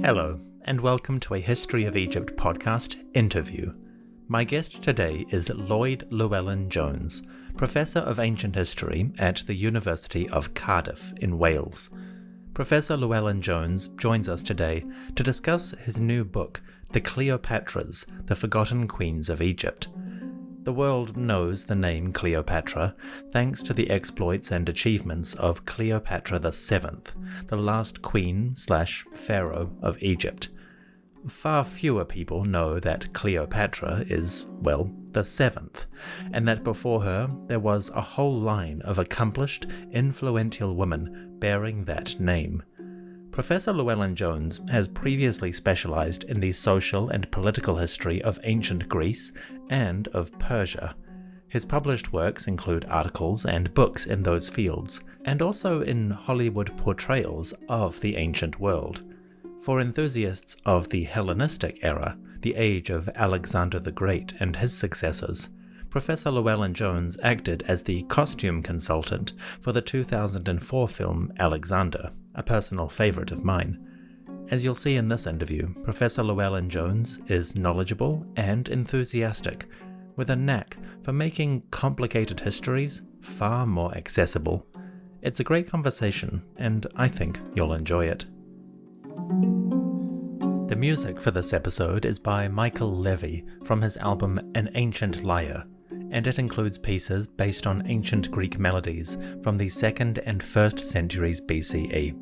Hello, and welcome to a History of Egypt podcast interview. My guest today is Lloyd Llewellyn-Jones, Professor of Ancient History at the University of Cardiff in Wales. Professor Llewellyn-Jones joins us today to discuss his new book, The Cleopatras, the Forgotten Queens of Egypt. The world knows the name Cleopatra thanks to the exploits and achievements of Cleopatra VII, the last queen/pharaoh of Egypt. Far fewer people know that Cleopatra is, well, the seventh, and that before her there was a whole line of accomplished, influential women bearing that name. Professor Llewellyn-Jones has previously specialized in the social and political history of ancient Greece and of Persia. His published works include articles and books in those fields, and also in Hollywood portrayals of the ancient world. For enthusiasts of the Hellenistic era, the age of Alexander the Great and his successors, Professor Llewellyn-Jones acted as the costume consultant for the 2004 film Alexander, a personal favorite of mine. As you'll see in this interview, Professor Llewellyn-Jones is knowledgeable and enthusiastic, with a knack for making complicated histories far more accessible. It's a great conversation, and I think you'll enjoy it. The music for this episode is by Michael Levy from his album An Ancient Lyre, and it includes pieces based on ancient Greek melodies from the 2nd and 1st centuries BCE.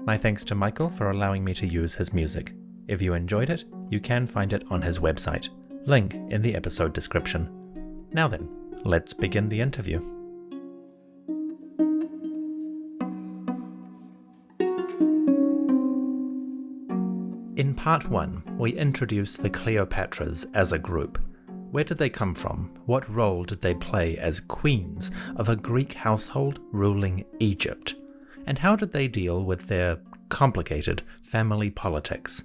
My thanks to Michael for allowing me to use his music. If you enjoyed it, you can find it on his website. Link in the episode description. Now then, let's begin the interview. In part 1, we introduce the Cleopatras as a group. Where did they come from? What role did they play as queens of a Greek household ruling Egypt? And how did they deal with their complicated family politics?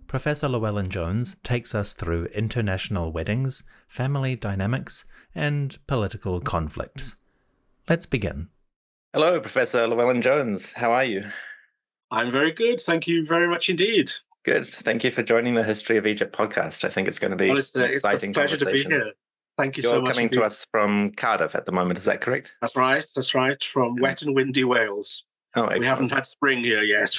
Professor Llewellyn-Jones takes us through international weddings, family dynamics, and political conflicts. Let's begin. Hello, Professor Llewellyn-Jones. How are you? I'm very good. Thank you very much indeed. Good. Thank you for joining the History of Egypt podcast. I think it's going to be an exciting it's a pleasure conversation. To be here. Thank you so much. You're coming to us from Cardiff at the moment, is that correct? That's right. From wet and windy Wales. Oh, excellent. We haven't had spring here yet.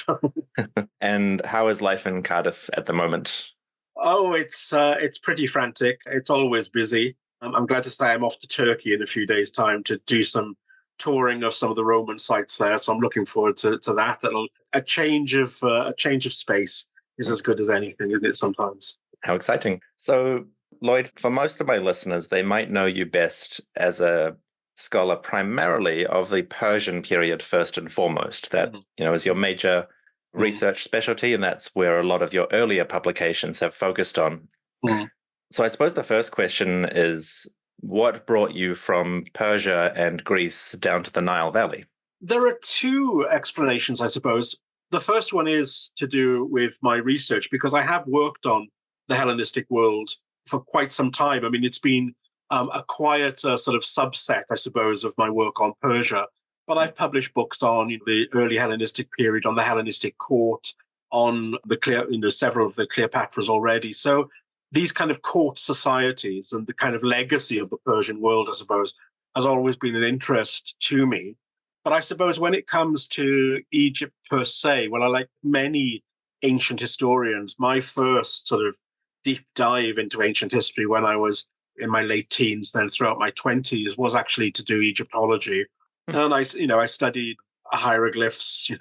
And how is life in Cardiff at the moment? Oh, it's pretty frantic. It's always busy. I'm glad to say I'm off to Turkey in a few days' time to do some touring of some of the Roman sites there. So I'm looking forward to that. A change of space is as good as anything, isn't it, sometimes? How exciting. So, Lloyd, for most of my listeners, they might know you best as a scholar primarily of the Persian period first and foremost. That, is your major research specialty, and that's where a lot of your earlier publications have focused on. So I suppose the first question is, what brought you from Persia and Greece down to the Nile Valley? There are two explanations, I suppose. The first one is to do with my research, because I have worked on the Hellenistic world for quite some time. I mean, it's been a quiet sort of subset, I suppose, of my work on Persia. But I've published books on the early Hellenistic period, on the Hellenistic court, on the several of the Cleopatras already. So these kind of court societies and the kind of legacy of the Persian world, I suppose, has always been an interest to me. But I suppose when it comes to Egypt per se, well, like many ancient historians, my first sort of deep dive into ancient history when I was in my late teens, then throughout my 20s, was actually to do Egyptology. And I studied hieroglyphs,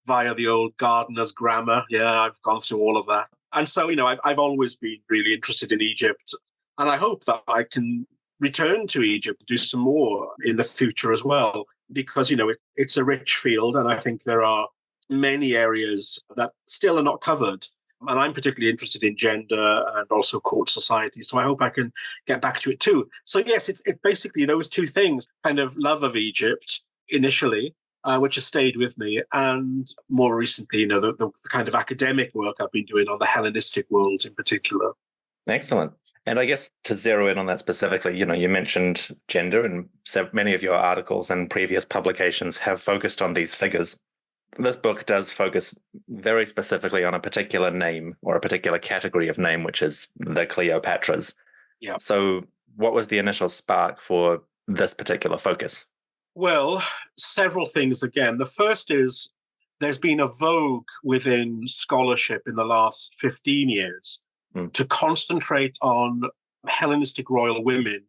via the old gardener's grammar. Yeah, I've gone through all of that. And so, I've always been really interested in Egypt. And I hope that I can return to Egypt, do some more in the future as well, because, it's a rich field. And I think there are many areas that still are not covered. And I'm particularly interested in gender and also court society. So I hope I can get back to it too. So yes, it's basically those two things, kind of love of Egypt initially, which has stayed with me. And more recently, the kind of academic work I've been doing on the Hellenistic world in particular. Excellent. And I guess to zero in on that specifically, you mentioned gender, and so many of your articles and previous publications have focused on these figures. This book does focus very specifically on a particular name or a particular category of name, which is the Cleopatras. Yeah. So what was the initial spark for this particular focus? Well, several things again. The first is there's been a vogue within scholarship in the last 15 years to concentrate on Hellenistic royal women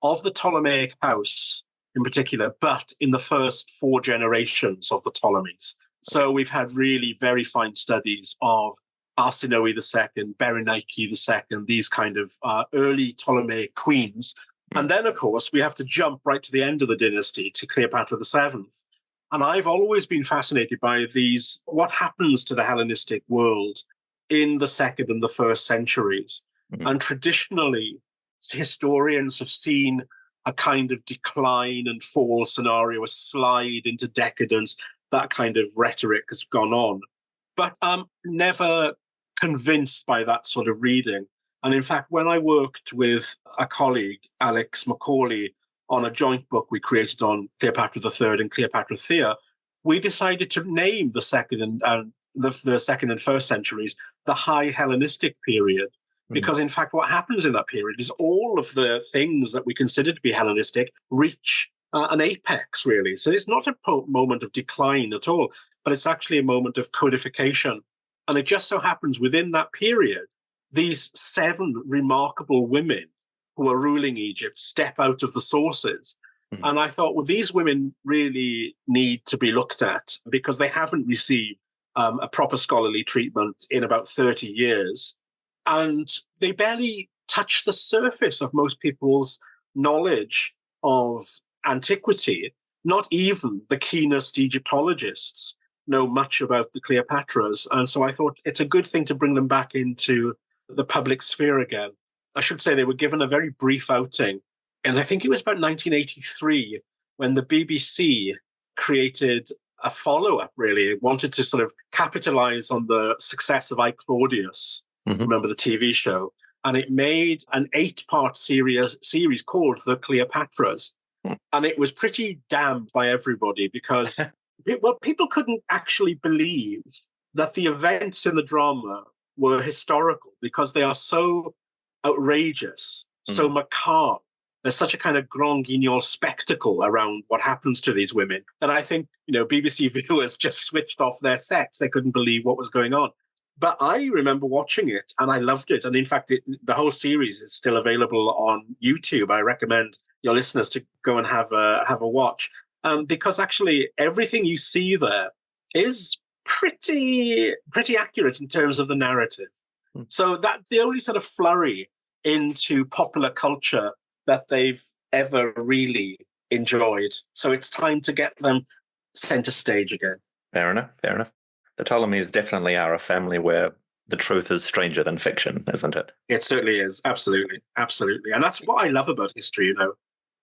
of the Ptolemaic house in particular, but in the first 4 generations of the Ptolemies. So we've had really very fine studies of Arsinoe II, Berenike II, these kind of early Ptolemaic queens. And then, of course, we have to jump right to the end of the dynasty to Cleopatra VII. And I've always been fascinated by what happens to the Hellenistic world in the 2nd and the 1st centuries. And traditionally, historians have seen a kind of decline and fall scenario, a slide into decadence. That kind of rhetoric has gone on. But I'm never convinced by that sort of reading. And in fact, when I worked with a colleague, Alex Macaulay, on a joint book we created on Cleopatra III and Cleopatra Thea, we decided to name the second and the 2nd and 1st centuries the High Hellenistic period. Because in fact, what happens in that period is all of the things that we consider to be Hellenistic reach an apex, really. So it's not a moment of decline at all, but it's actually a moment of codification. And it just so happens within that period, these 7 remarkable women who are ruling Egypt step out of the sources. And I thought, well, these women really need to be looked at because they haven't received a proper scholarly treatment in about 30 years. And they barely touch the surface of most people's knowledge of antiquity. Not even the keenest Egyptologists know much about the Cleopatras. And so I thought it's a good thing to bring them back into the public sphere again. I should say they were given a very brief outing. And I think it was about 1983 when the BBC created a follow-up, really. It wanted to sort of capitalize on the success of I, Claudius. Remember the TV show? And it made an 8-part series called The Cleopatras. And it was pretty damned by everybody because people couldn't actually believe that the events in the drama were historical because they are so outrageous, so macabre. There's such a kind of grand guignol spectacle around what happens to these women that I think, BBC viewers just switched off their sets. They couldn't believe what was going on. But I remember watching it and I loved it. And in fact, the whole series is still available on YouTube. I recommend your listeners to go and have a watch because actually everything you see there is pretty accurate in terms of the narrative. So that's the only sort of flurry into popular culture that they've ever really enjoyed. So it's time to get them center stage again. Fair enough. The Ptolemies definitely are a family where the truth is stranger than fiction, isn't it? It certainly is. Absolutely. And that's what I love about history,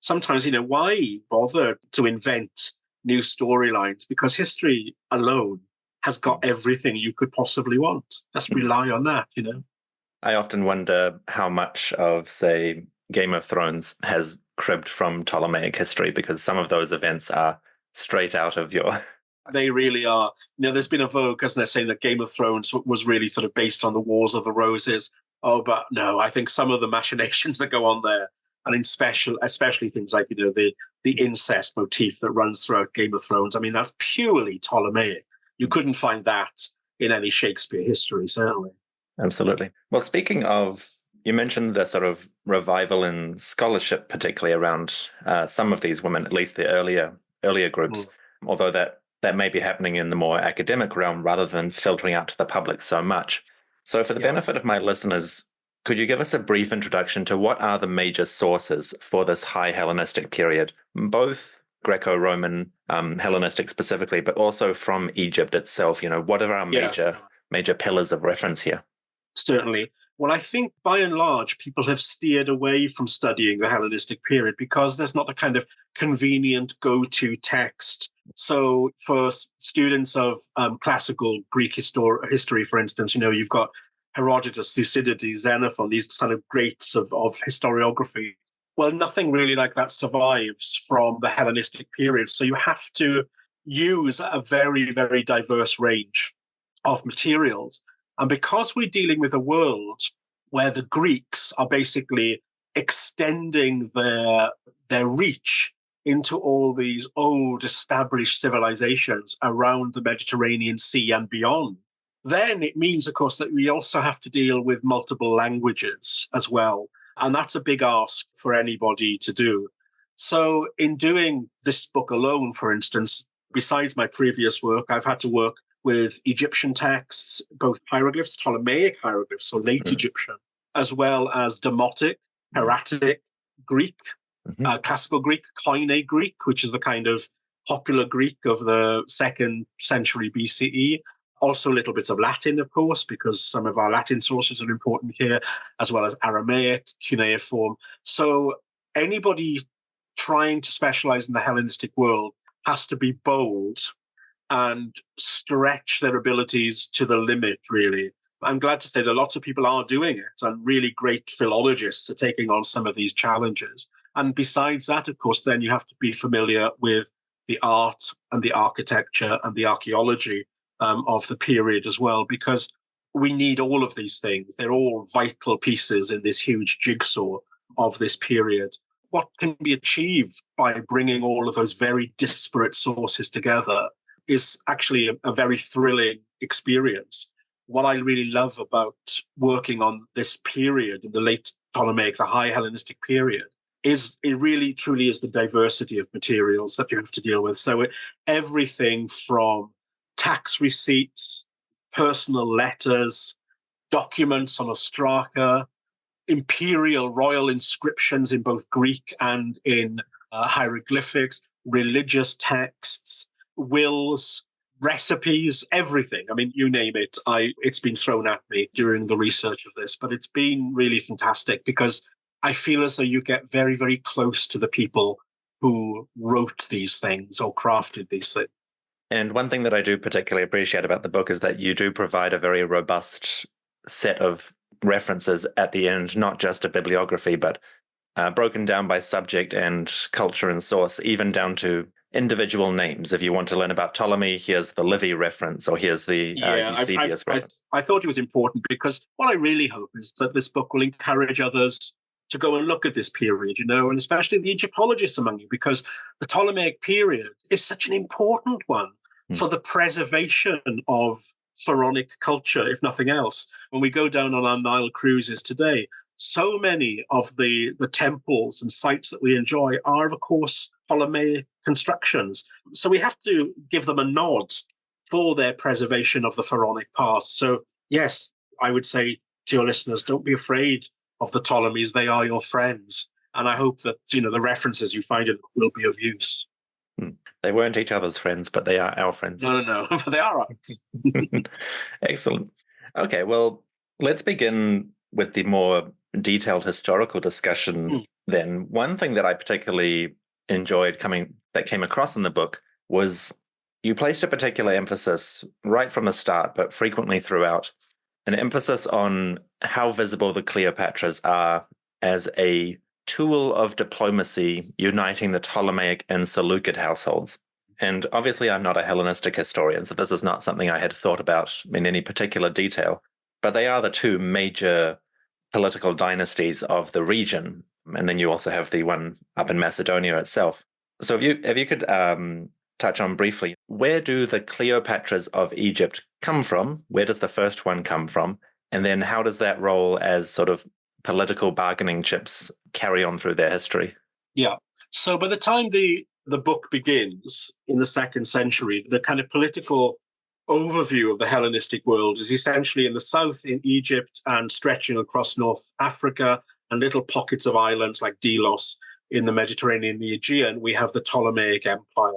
Sometimes, why bother to invent new storylines? Because history alone has got everything you could possibly want. Just rely on that, I often wonder how much of, say, Game of Thrones has cribbed from Ptolemaic history, because some of those events are straight out of your... They really are. There's been a vogue, hasn't there, saying that Game of Thrones was really sort of based on the Wars of the Roses. Oh, but no, I think some of the machinations that go on there, and especially things like, the incest motif that runs throughout Game of Thrones. I mean, that's purely Ptolemaic. You couldn't find that in any Shakespeare history, certainly. Absolutely. Well, speaking of, you mentioned the sort of revival in scholarship, particularly around some of these women, at least the earlier groups, although that may be happening in the more academic realm rather than filtering out to the public so much. So for the benefit of my listeners, could you give us a brief introduction to what are the major sources for this High Hellenistic period, both Greco-Roman, Hellenistic specifically, but also from Egypt itself? What are our major pillars of reference here? Certainly. Well, I think by and large, people have steered away from studying the Hellenistic period because there's not a kind of convenient go-to text. So for students of classical Greek history, for instance, you've got Herodotus, Thucydides, Xenophon, these kind of greats of historiography. Well, nothing really like that survives from the Hellenistic period. So you have to use a very, very diverse range of materials. And because we're dealing with a world where the Greeks are basically extending their reach into all these old established civilizations around the Mediterranean Sea and beyond, then it means, of course, that we also have to deal with multiple languages as well. And that's a big ask for anybody to do. So in doing this book alone, for instance, besides my previous work, I've had to work with Egyptian texts, both hieroglyphs, Ptolemaic hieroglyphs, so late Egyptian, as well as Demotic, Hieratic Greek, classical Greek, Koine Greek, which is the kind of popular Greek of the 2nd century BCE. Also little bits of Latin, of course, because some of our Latin sources are important here, as well as Aramaic, cuneiform. So anybody trying to specialize in the Hellenistic world has to be bold and stretch their abilities to the limit, really. I'm glad to say that lots of people are doing it, and really great philologists are taking on some of these challenges. And besides that, of course, then you have to be familiar with the art and the architecture and the archaeology of the period as well, because we need all of these things. They're all vital pieces in this huge jigsaw of this period. What can be achieved by bringing all of those very disparate sources together is actually a very thrilling experience. What I really love about working on this period in the late Ptolemaic, the high Hellenistic period, is it really truly is the diversity of materials that you have to deal with. So everything from tax receipts, personal letters, documents on ostraka, imperial royal inscriptions in both Greek and in hieroglyphics, religious texts, wills, recipes, everything. I mean, you name it. It's been thrown at me during the research of this, but it's been really fantastic because I feel as though you get very, very close to the people who wrote these things or crafted these things. And one thing that I do particularly appreciate about the book is that you do provide a very robust set of references at the end, not just a bibliography, but broken down by subject and culture and source, even down to individual names. If you want to learn about Ptolemy, here's the Livy reference, or here's the Eusebius reference. I thought it was important because what I really hope is that this book will encourage others to go and look at this period, and especially the Egyptologists among you, because the Ptolemaic period is such an important one for the preservation of pharaonic culture, if nothing else. When we go down on our Nile cruises today, so many of the temples and sites that we enjoy are, of course, Ptolemaic constructions. So we have to give them a nod for their preservation of the pharaonic past. So, yes, I would say to your listeners, don't be afraid of the Ptolemies. They are your friends. And I hope that, the references you find in will be of use. They weren't each other's friends, but they are our friends. No, but they are ours. Excellent. Okay, well, let's begin with the more detailed historical discussion then. One thing that I particularly enjoyed that came across in the book was you placed a particular emphasis right from the start, but frequently throughout, an emphasis on how visible the Cleopatras are as a tool of diplomacy uniting the Ptolemaic and Seleucid households. And obviously I'm not a Hellenistic historian, so this is not something I had thought about in any particular detail, but they are the two major political dynasties of the region. And then you also have the one up in Macedonia itself. So if you could touch on briefly, where do the Cleopatras of Egypt come from? Where does the first one come from? And then how does that role as sort of political bargaining chips carry on through their history? Yeah. So by the time the book begins in the 2nd century, the kind of political overview of the Hellenistic world is essentially in the south in Egypt and stretching across North Africa and little pockets of islands like Delos in the Mediterranean, the Aegean. We have the Ptolemaic Empire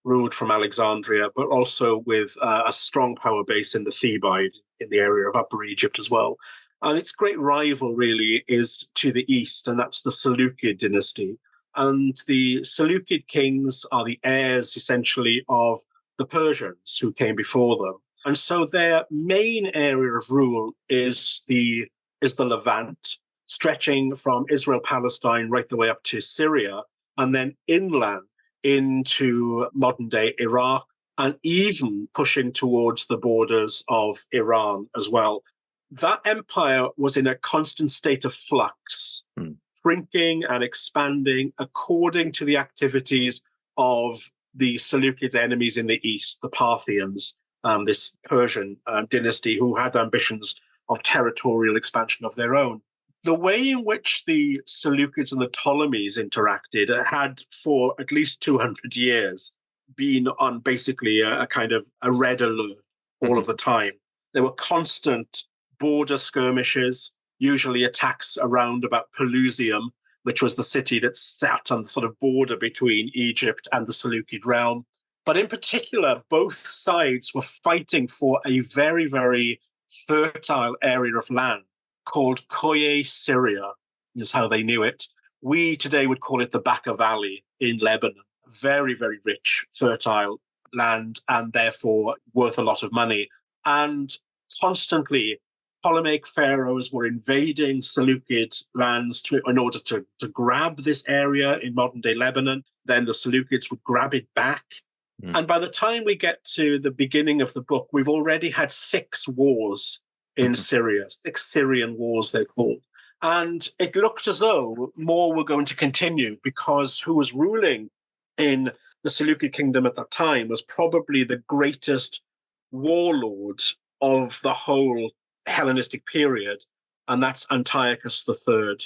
ruled from Alexandria, but also with a strong power base in the Thebaid in the area of Upper Egypt as well. And its great rival really is to the east, and that's the Seleucid dynasty. And the Seleucid kings are the heirs, essentially, of the Persians who came before them. And so their main area of rule is the Levant, stretching from Israel, Palestine, right the way up to Syria, and then inland into modern-day Iraq, and even pushing towards the borders of Iran as well. That empire was in a constant state of flux, shrinking and expanding according to the activities of the Seleucid enemies in the east, the Parthians, this Persian dynasty who had ambitions of territorial expansion of their own. The way in which the Seleucids and the Ptolemies interacted had for at least 200 years been on basically a kind of a red alert all of the time. There were constant border skirmishes, usually attacks around about Pelusium, which was the city that sat on the sort of border between Egypt and the Seleucid realm. But in particular, both sides were fighting for a very, very fertile area of land called Koye Syria, is how they knew it. We today would call it the Bekaa Valley in Lebanon. Very, very rich, fertile land, and therefore worth a lot of money. And constantly, Ptolemaic pharaohs were invading Seleucid lands in order to grab this area in modern-day Lebanon. Then the Seleucids would grab it back. And by the time we get to the beginning of the book, we've already had 6 wars in Syria, 6 Syrian wars, they're called. And it looked as though more were going to continue, because who was ruling in the Seleucid kingdom at that time was probably the greatest warlord of the whole Hellenistic period, and that's Antiochus III.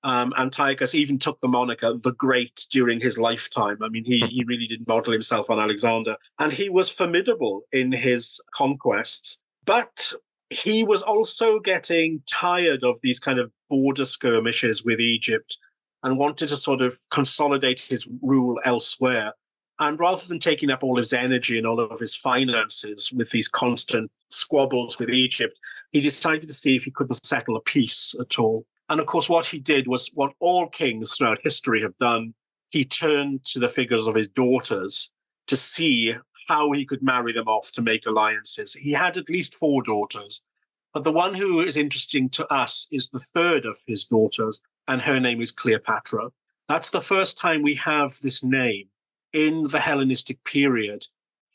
Antiochus even took the moniker the Great during his lifetime. I mean, he really did model himself on Alexander, and he was formidable in his conquests. But he was also getting tired of these kind of border skirmishes with Egypt and wanted to sort of consolidate his rule elsewhere. And rather than taking up all his energy and all of his finances with these constant squabbles with Egypt, he decided to see if he couldn't settle a peace at all. And of course, what he did was what all kings throughout history have done. He turned to the figures of his daughters to see how he could marry them off to make alliances. He had at least 4 daughters, but the one who is interesting to us is the third of his daughters, and her name is Cleopatra. That's the first time we have this name in the Hellenistic period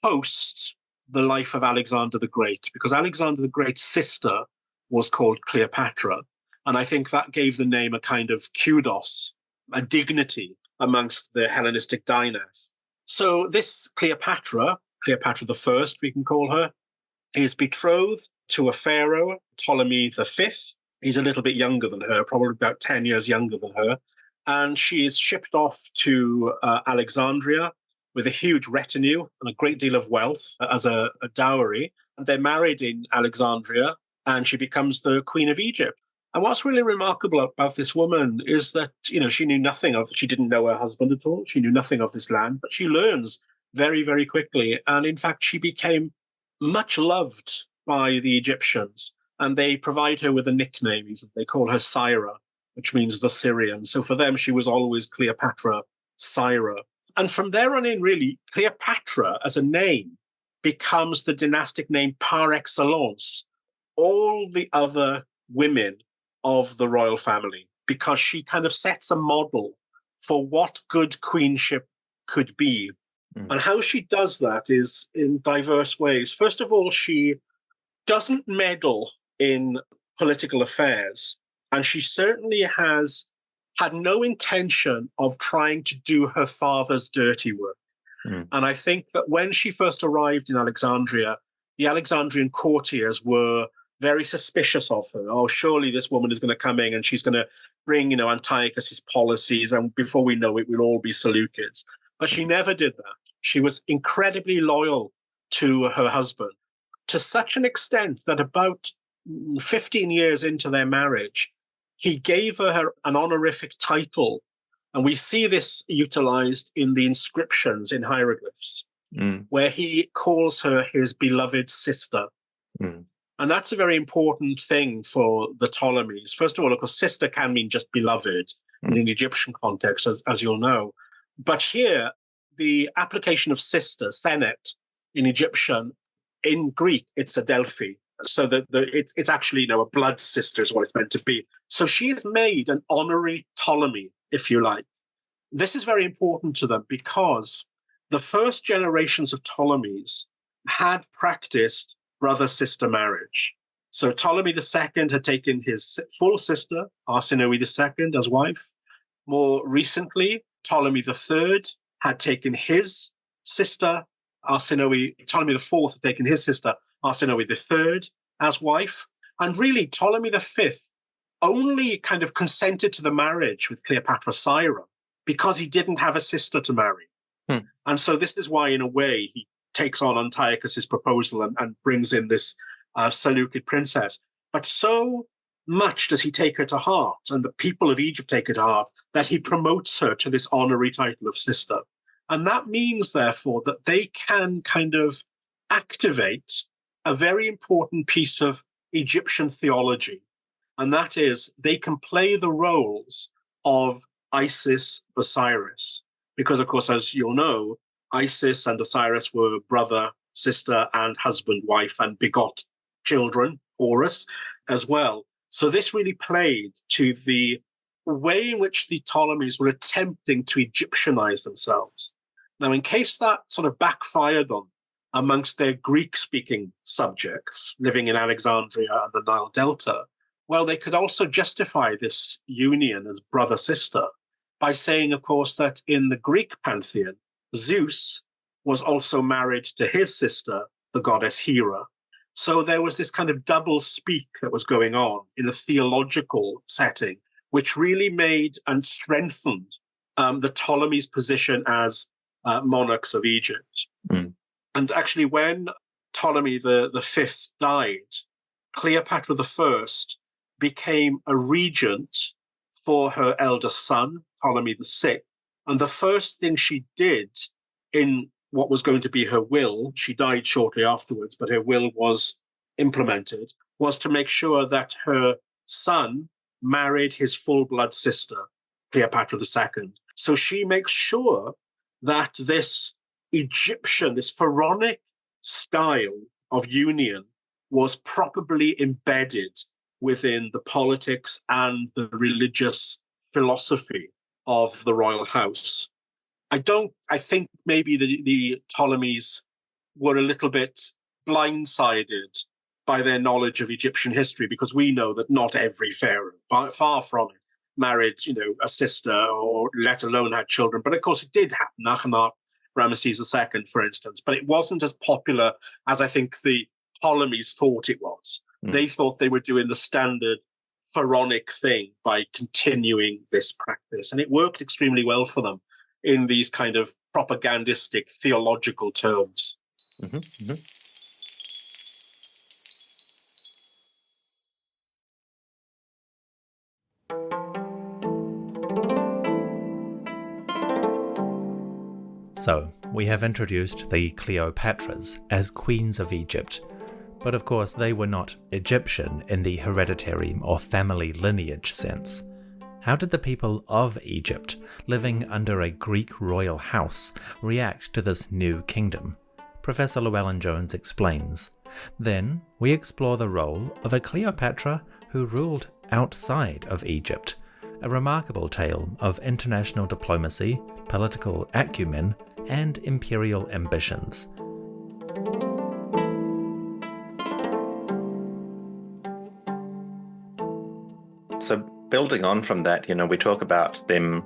post the life of Alexander the Great, because Alexander the Great's sister was called Cleopatra. And I think that gave the name a kind of kudos, a dignity amongst the Hellenistic dynasts. So this Cleopatra I, we can call her, is betrothed to a pharaoh, Ptolemy V. He's a little bit younger than her, probably about 10 years younger than her. And she is shipped off to Alexandria with a huge retinue and a great deal of wealth as a dowry. And they're married in Alexandria, and she becomes the Queen of Egypt. And what's really remarkable about this woman is that, she didn't know her husband at all. She knew nothing of this land, but she learns very, very quickly. And in fact, she became much loved by the Egyptians, and they provide her with a nickname. They call her Syra, which means the Syrian. So for them, she was always Cleopatra Syra. And from there on in, really, Cleopatra as a name becomes the dynastic name par excellence. All the other women of the royal family, because she kind of sets a model for what good queenship could be. And how she does that is in diverse ways. First of all, she doesn't meddle in political affairs, and she certainly has had no intention of trying to do her father's dirty work. And I think that when she first arrived in Alexandria, the Alexandrian courtiers were very suspicious of her. Oh, surely this woman is going to come in and she's going to bring, Antiochus's policies, and before we know it, we'll all be Seleucids. But she never did that. She was incredibly loyal to her husband, to such an extent that about 15 years into their marriage, he gave her an honorific title. And we see this utilized in the inscriptions in hieroglyphs, where he calls her his beloved sister. And that's a very important thing for the Ptolemies. First of all, of course, sister can mean just beloved in an Egyptian context, as you'll know. But here, the application of sister, senet, in Egyptian in Greek, it's Adelphi. So that it's actually, a blood sister is what it's meant to be. So she is made an honorary Ptolemy, if you like. This is very important to them because the first generations of Ptolemies had practiced brother-sister marriage. So Ptolemy II had taken his full sister, Arsinoe II, as wife. More recently, Ptolemy III had taken his sister, Ptolemy IV had taken his sister, Arsinoe III, as wife. And really, Ptolemy V only kind of consented to the marriage with Cleopatra Syra because he didn't have a sister to marry. And so this is why, in a way, he takes on Antiochus's proposal and brings in this Seleucid princess. But so much does he take her to heart, and the people of Egypt take her to heart, that he promotes her to this honorary title of sister. And that means, therefore, that they can kind of activate a very important piece of Egyptian theology. And that is, they can play the roles of Isis, Osiris. Because, of course, as you'll know, Isis and Osiris were brother, sister, and husband, wife, and begot children, Horus, as well. So this really played to the way in which the Ptolemies were attempting to Egyptianize themselves. Now, in case that sort of backfired on amongst their Greek-speaking subjects living in Alexandria and the Nile Delta, well, they could also justify this union as brother-sister by saying, of course, that in the Greek pantheon, Zeus was also married to his sister, the goddess Hera. So there was this kind of double speak that was going on in a theological setting, which really made and strengthened the Ptolemies' position as monarchs of Egypt. And actually, when Ptolemy V died, Cleopatra I became a regent for her eldest son, Ptolemy VI. And the first thing she did in what was going to be her will, she died shortly afterwards, but her will was implemented, was to make sure that her son married his full-blood sister, Cleopatra II. So she makes sure that this Egyptian, this pharaonic style of union was properly embedded within the politics and the religious philosophy of the royal house. I think maybe the Ptolemies were a little bit blindsided by their knowledge of Egyptian history, because we know that not every pharaoh, far from it, married, a sister or let alone had children. But of course it did happen. Akhenaten, Ramesses II, for instance, but it wasn't as popular as I think the Ptolemies thought it was. They thought they were doing the standard pharaonic thing by continuing this practice. And it worked extremely well for them in these kind of propagandistic theological terms. So, we have introduced the Cleopatras as queens of Egypt. But of course, they were not Egyptian in the hereditary or family lineage sense. How did the people of Egypt, living under a Greek royal house, react to this new kingdom? Professor Llewellyn-Jones explains. Then, we explore the role of a Cleopatra who ruled outside of Egypt, a remarkable tale of international diplomacy, political acumen, and imperial ambitions. So building on from that, we talk about them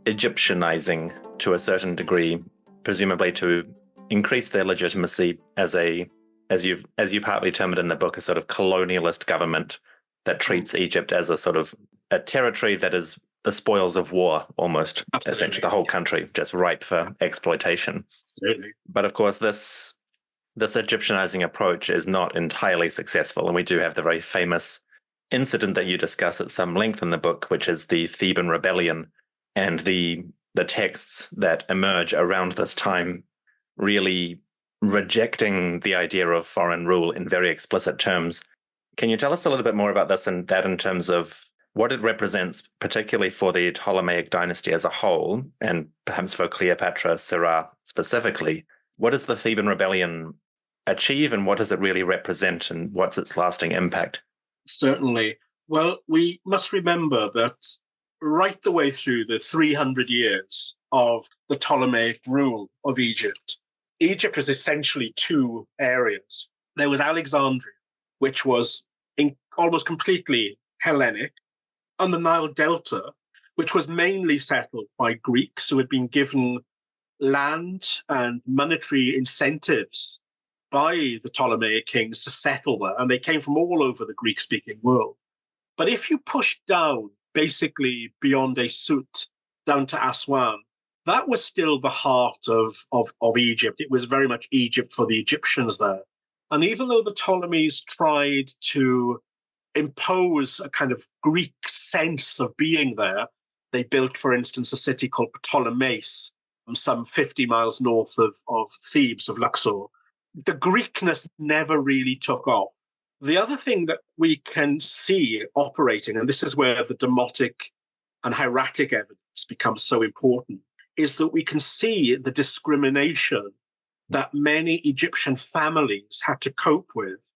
Egyptianizing to a certain degree, presumably to increase their legitimacy as you partly term it in the book, a sort of colonialist government that treats Egypt as a sort of a territory that is the spoils of war, almost. Absolutely. Essentially the whole country just ripe for exploitation. Absolutely. But of course, this Egyptianizing approach is not entirely successful, and we do have the very famous incident that you discuss at some length in the book, which is the Theban rebellion, and the texts that emerge around this time really rejecting the idea of foreign rule in very explicit terms. Can you tell us a little bit more about this and that in terms of what it represents, particularly for the Ptolemaic dynasty as a whole, and perhaps for Cleopatra Syra specifically? What does the Theban rebellion achieve, and what does it really represent, and what's its lasting impact? Certainly. Well, we must remember that right the way through the 300 years of the Ptolemaic rule of Egypt, Egypt was essentially two areas. There was Alexandria, which was almost completely Hellenic, and the Nile Delta, which was mainly settled by Greeks who had been given land and monetary incentives by the Ptolemaic kings to settle there, and they came from all over the Greek-speaking world. But if you push down, basically beyond Esut, down to Aswan, that was still the heart of Egypt. It was very much Egypt for the Egyptians there. And even though the Ptolemies tried to impose a kind of Greek sense of being there, they built, for instance, a city called Ptolemais, some 50 miles north of Thebes, of Luxor. The Greekness never really took off. The other thing that we can see operating, and this is where the demotic and hieratic evidence becomes so important, is that we can see the discrimination that many Egyptian families had to cope with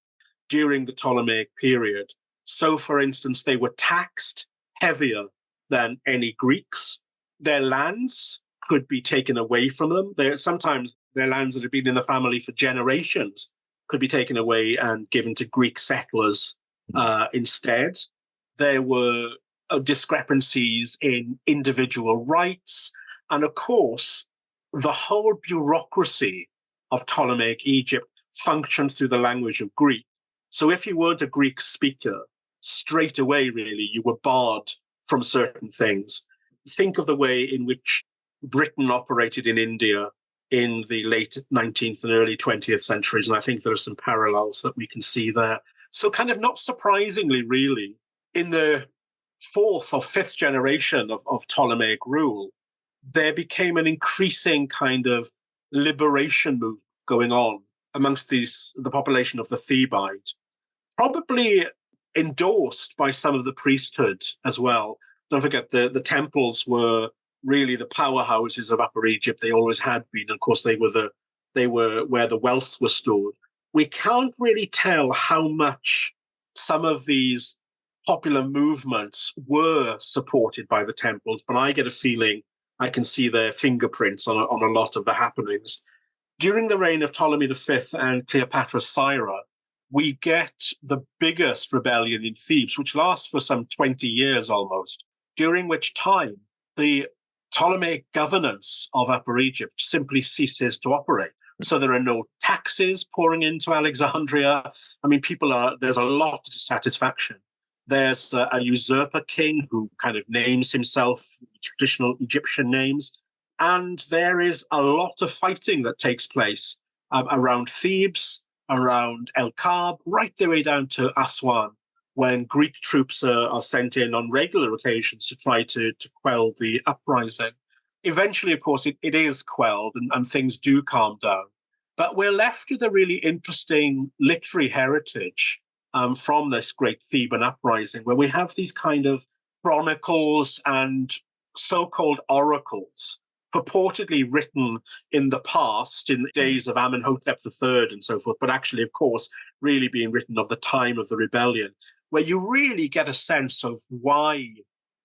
during the Ptolemaic period. So, for instance, they were taxed heavier than any Greeks. Their lands could be taken away from them. Sometimes their lands that had been in the family for generations could be taken away and given to Greek settlers instead. There were discrepancies in individual rights. And of course, the whole bureaucracy of Ptolemaic Egypt functioned through the language of Greek. So if you weren't a Greek speaker, straight away, really, you were barred from certain things. Think of the way in which Britain operated in India in the late 19th and early 20th centuries, and I think there are some parallels that we can see there. So kind of not surprisingly, really, in the fourth or fifth generation of Ptolemaic rule, there became an increasing kind of liberation movement going on amongst the population of the Thebaid, probably endorsed by some of the priesthood as well. Don't forget, the temples were really the powerhouses of Upper Egypt. They always had been. Of course, they were where the wealth was stored. We can't really tell how much some of these popular movements were supported by the temples, but I get a feeling I can see their fingerprints on a lot of the happenings. During the reign of Ptolemy V and Cleopatra Syra, we get the biggest rebellion in Thebes, which lasts for some 20 years almost, during which time the Ptolemaic governance of Upper Egypt simply ceases to operate. So there are no taxes pouring into Alexandria. I mean, there's a lot of dissatisfaction. There's a usurper king who kind of names himself traditional Egyptian names. And there is a lot of fighting that takes place around Thebes, around El Kab, right the way down to Aswan, when Greek troops are sent in on regular occasions to try to quell the uprising. Eventually, of course, it is quelled and things do calm down. But we're left with a really interesting literary heritage from this great Theban uprising, where we have these kind of chronicles and so-called oracles purportedly written in the past, in the days of Amenhotep III and so forth, but actually, of course, really being written of the time of the rebellion, where you really get a sense of why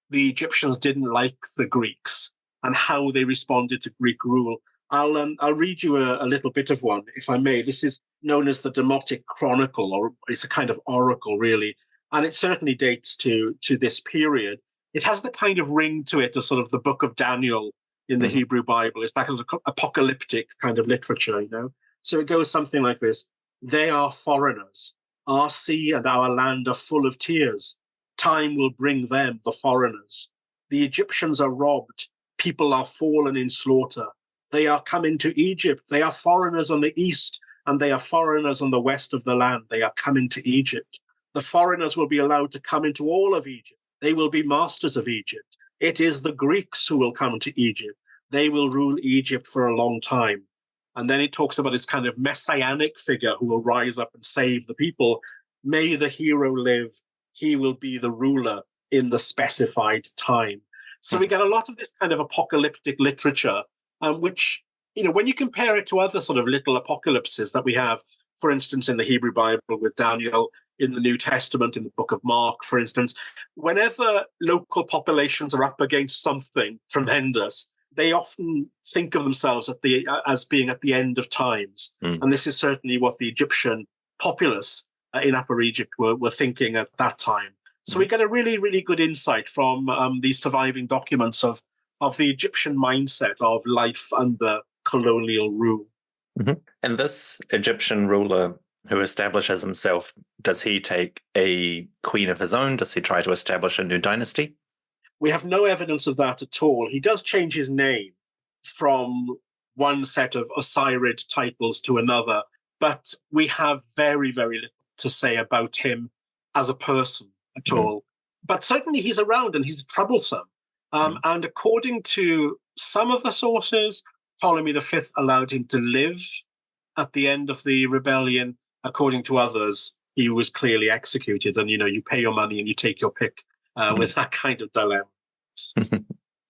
the Egyptians didn't like the Greeks and how they responded to Greek rule. I'll read you a little bit of one, if I may. This is known as the Demotic Chronicle, or it's a kind of oracle, really, and it certainly dates to this period. It has the kind of ring to it, as sort of the Book of Daniel in the Hebrew Bible. It's that kind of apocalyptic kind of literature, you know. So it goes something like this: "They are foreigners. Our sea and our land are full of tears. Time will bring them, the foreigners. The Egyptians are robbed. People are fallen in slaughter. They are coming to Egypt. They are foreigners on the east, and they are foreigners on the west of the land. They are coming to Egypt. The foreigners will be allowed to come into all of Egypt. They will be masters of Egypt. It is the Greeks who will come to Egypt. They will rule Egypt for a long time." And then it talks about this kind of messianic figure who will rise up and save the people. "May the hero live. He will be the ruler in the specified time." So we get a lot of this kind of apocalyptic literature, which, you know, when you compare it to other sort of little apocalypses that we have, for instance, in the Hebrew Bible with Daniel, in the New Testament, in the book of Mark, for instance, whenever local populations are up against something tremendous, they often think of themselves as being at the end of times. And this is certainly what the Egyptian populace in Upper Egypt were thinking at that time. So we get a really, really good insight from these surviving documents of the Egyptian mindset of life under colonial rule. And this Egyptian ruler who establishes himself, does he take a queen of his own? Does he try to establish a new dynasty? We have no evidence of that at all. He does change his name from one set of Osirid titles to another, but we have very, very little to say about him as a person at all. But certainly he's around and he's troublesome. And according to some of the sources, Ptolemy V allowed him to live at the end of the rebellion. According to others, he was clearly executed. And, you pay your money and you take your pick with that kind of dilemma.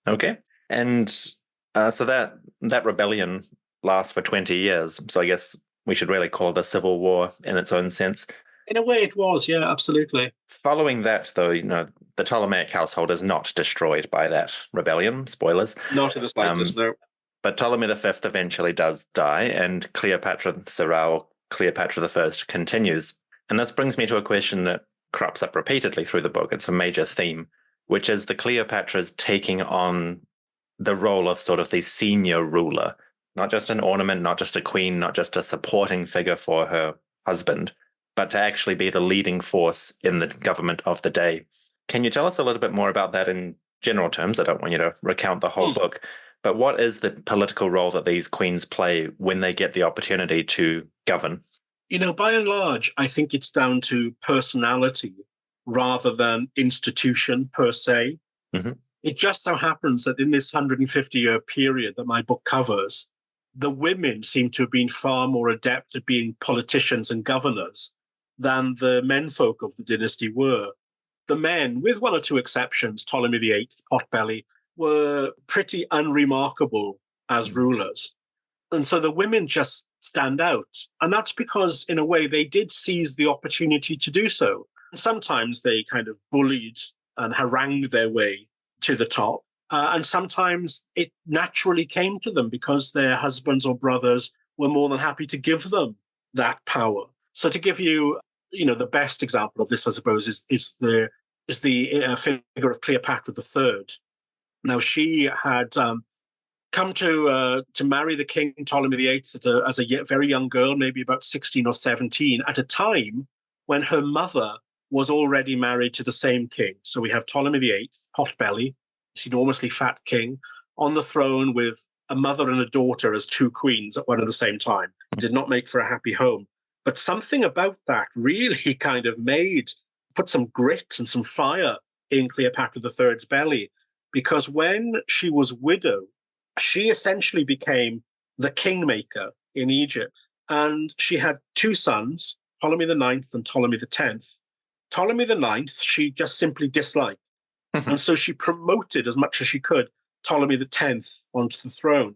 Okay. And so that rebellion lasts for 20 years. So I guess we should really call it a civil war in its own sense. In a way it was, yeah, absolutely. Following that, though, the Ptolemaic household is not destroyed by that rebellion. Spoilers. Not in the slightest, no. But Ptolemy V eventually does die, and Cleopatra Cleopatra I continues. And this brings me to a question that crops up repeatedly through the book. It's a major theme, which is the Cleopatra's taking on the role of sort of the senior ruler, not just an ornament, not just a queen, not just a supporting figure for her husband, but to actually be the leading force in the government of the day. Can you tell us a little bit more about that in general terms? I don't want you to recount the whole book, but what is the political role that these queens play when they get the opportunity to govern? By and large, I think it's down to personality rather than institution per se. It just so happens that in this 150-year period that my book covers, the women seem to have been far more adept at being politicians and governors than the menfolk of the dynasty were. The men, with one or two exceptions, Ptolemy VIII, Potbelly, were pretty unremarkable as rulers. And so the women just stand out. And that's because, in a way, they did seize the opportunity to do so. And sometimes they kind of bullied and harangued their way to the top. And sometimes it naturally came to them because their husbands or brothers were more than happy to give them that power. So to give you, the best example of this, I suppose, is the figure of Cleopatra III. Now, she had come to marry the king Ptolemy VIII as a very young girl, maybe about 16 or 17, at a time when her mother was already married to the same king. So we have Ptolemy VIII, Potbelly, this enormously fat king, on the throne with a mother and a daughter as two queens at one and the same time. It did not make for a happy home. But something about that really kind of put some grit and some fire in Cleopatra III's belly, because when she was widowed, she essentially became the kingmaker in Egypt. And she had two sons, Ptolemy IX and Ptolemy X. Ptolemy IX, she just simply disliked. And so she promoted as much as she could Ptolemy X onto the throne.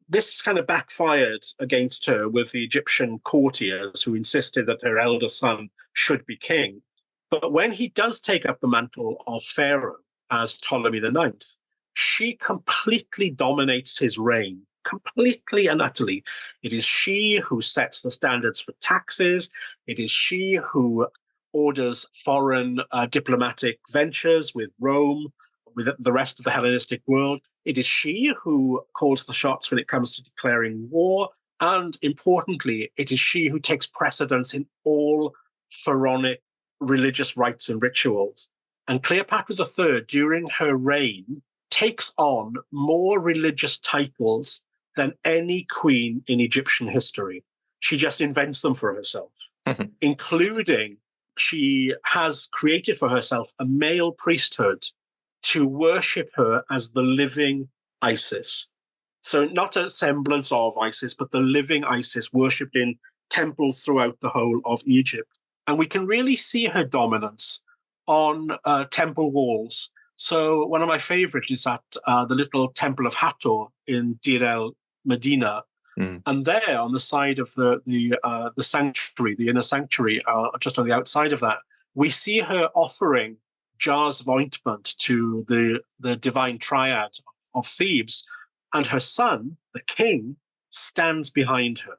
This kind of backfired against her with the Egyptian courtiers who insisted that her elder son should be king. But when he does take up the mantle of Pharaoh as Ptolemy IX, she completely dominates his reign, completely and utterly. It is she who sets the standards for taxes. It is she who orders foreign diplomatic ventures with Rome, with the rest of the Hellenistic world. It is she who calls the shots when it comes to declaring war. And importantly, it is she who takes precedence in all pharaonic religious rites and rituals. And Cleopatra III, during her reign, takes on more religious titles than any queen in Egyptian history. She just invents them for herself, including she has created for herself a male priesthood to worship her as the living Isis. So not a semblance of Isis, but the living Isis worshipped in temples throughout the whole of Egypt. And we can really see her dominance on temple walls. So one of my favorites is at the little temple of Hathor in Deir el Medina, And there, on the side of the sanctuary, the inner sanctuary, just on the outside of that, we see her offering jars of ointment to the divine triad of Thebes, and her son, the king, stands behind her.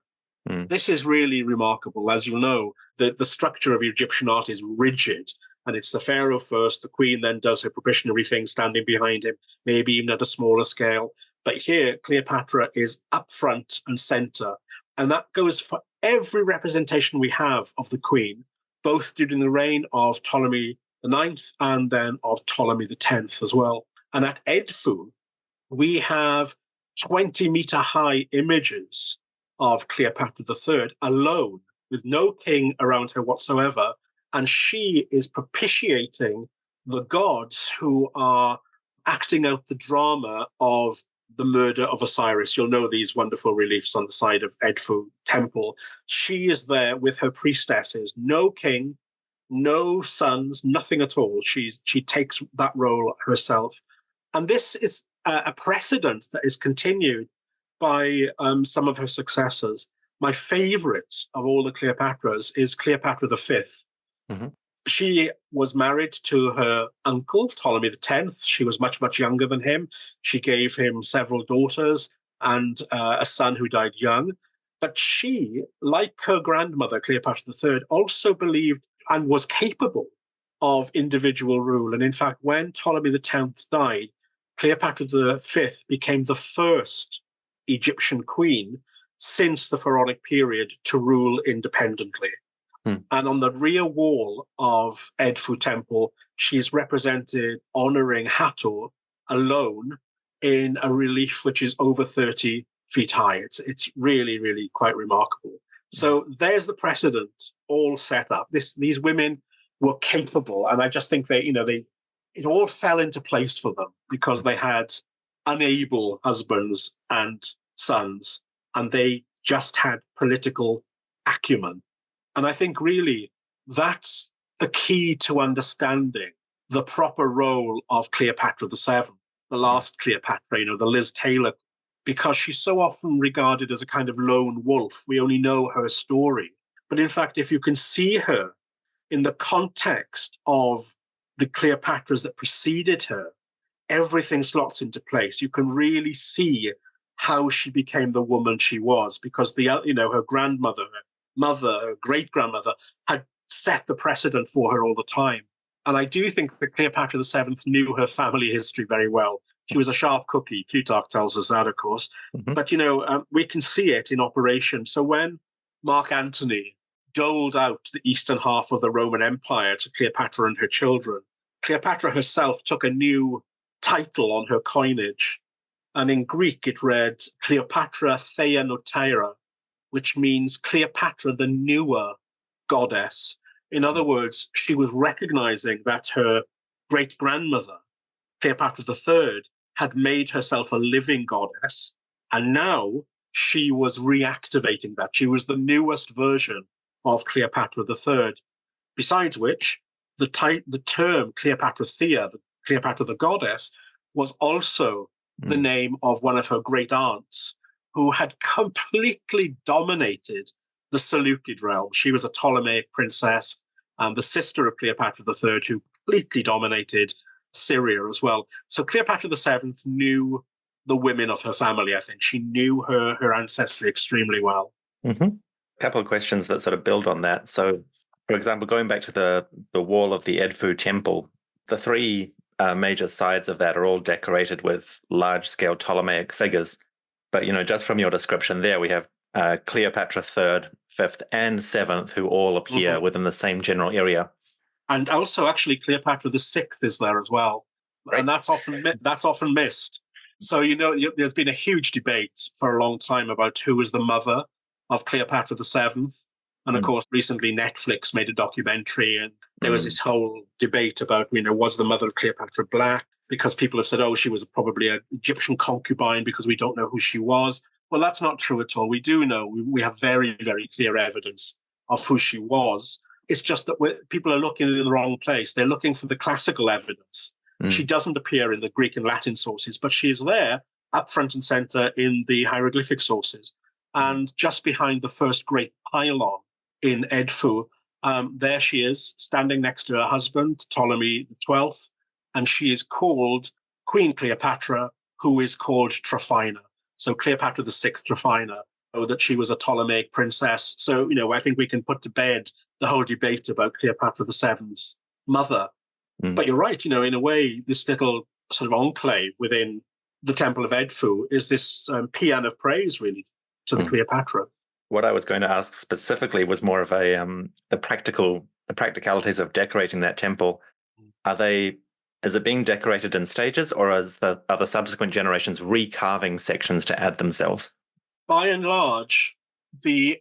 This is really remarkable. As you know, the structure of Egyptian art is rigid, and it's the pharaoh first, the queen then does her propitiatory thing standing behind him, maybe even at a smaller scale. But here, Cleopatra is up front and center, and that goes for every representation we have of the queen, both during the reign of Ptolemy IX and then of Ptolemy X as well. And at Edfu, we have 20-meter high images of Cleopatra III alone, with no king around her whatsoever. And she is propitiating the gods who are acting out the drama of the murder of Osiris. You'll know these wonderful reliefs on the side of Edfu Temple. She is there with her priestesses, no king, no sons, nothing at all. She takes that role herself. And this is a precedent that is continued by some of her successors. My favorite of all the Cleopatras is Cleopatra V. She was married to her uncle, Ptolemy X. She was much, much younger than him. She gave him several daughters and a son who died young. But she, like her grandmother, Cleopatra III, also believed and was capable of individual rule. And in fact, when Ptolemy X died, Cleopatra V became the first Egyptian queen since the Pharaonic period to rule independently. And on the rear wall of Edfu Temple, she's represented honoring Hathor alone in a relief which is over 30 feet high. It's really, really quite remarkable. So there's the precedent all set up. These women were capable, and I just think it all fell into place for them because they had unable husbands and sons, and they just had political acumen. And I think really that's the key to understanding the proper role of Cleopatra VII, the last Cleopatra, the Liz Taylor, because she's so often regarded as a kind of lone wolf. We only know her story. But in fact, if you can see her in the context of the Cleopatras that preceded her, everything slots into place. You can really see how she became the woman she was, because her grandmother, her great-grandmother had set the precedent for her all the time. And I do think that Cleopatra VII knew her family history very well. She was a sharp cookie. Plutarch tells us that, of course. But, we can see it in operation. So when Mark Antony doled out the eastern half of the Roman Empire to Cleopatra and her children, Cleopatra herself took a new title on her coinage. And in Greek, it read Cleopatra Theia Notaira, which means Cleopatra, the newer goddess. In other words, she was recognizing that her great-grandmother, Cleopatra III, had made herself a living goddess, and now she was reactivating that. She was the newest version of Cleopatra III. Besides which, the term Cleopatra Theia, Cleopatra the goddess, was also the name of one of her great aunts, who had completely dominated the Seleucid realm. She was a Ptolemaic princess, and the sister of Cleopatra III, who completely dominated Syria as well. So Cleopatra VII knew the women of her family, I think. She knew her ancestry extremely well. A couple of questions that sort of build on that. So, for example, going back to the wall of the Edfu Temple, the three major sides of that are all decorated with large-scale Ptolemaic figures. But, just from your description there, we have Cleopatra III, 5th, and 7th, who all appear within the same general area. And also, actually, Cleopatra VI is there as well. Right. And that's often missed. So, there's been a huge debate for a long time about who is the mother of Cleopatra VII. And, of course, recently Netflix made a documentary, and there was this whole debate about, was the mother of Cleopatra black? Because people have said, she was probably an Egyptian concubine because we don't know who she was. Well, that's not true at all. We do know. We have very, very clear evidence of who she was. It's just that people are looking in the wrong place. They're looking for the classical evidence. She doesn't appear in the Greek and Latin sources, but she is there up front and center in the hieroglyphic sources. And just behind the first great pylon in Edfu, there she is, standing next to her husband, Ptolemy XII, and she is called Queen Cleopatra, who is called Tryphina. So Cleopatra VI Tryphina, that she was a Ptolemaic princess. So, I think we can put to bed the whole debate about Cleopatra VII's mother. But you're right, in a way, this little sort of enclave within the Temple of Edfu is this paean of praise, really, to the Cleopatra. What I was going to ask specifically was more of the practicalities of decorating that temple. Is it being decorated in stages, or are the subsequent generations recarving sections to add themselves? By and large, the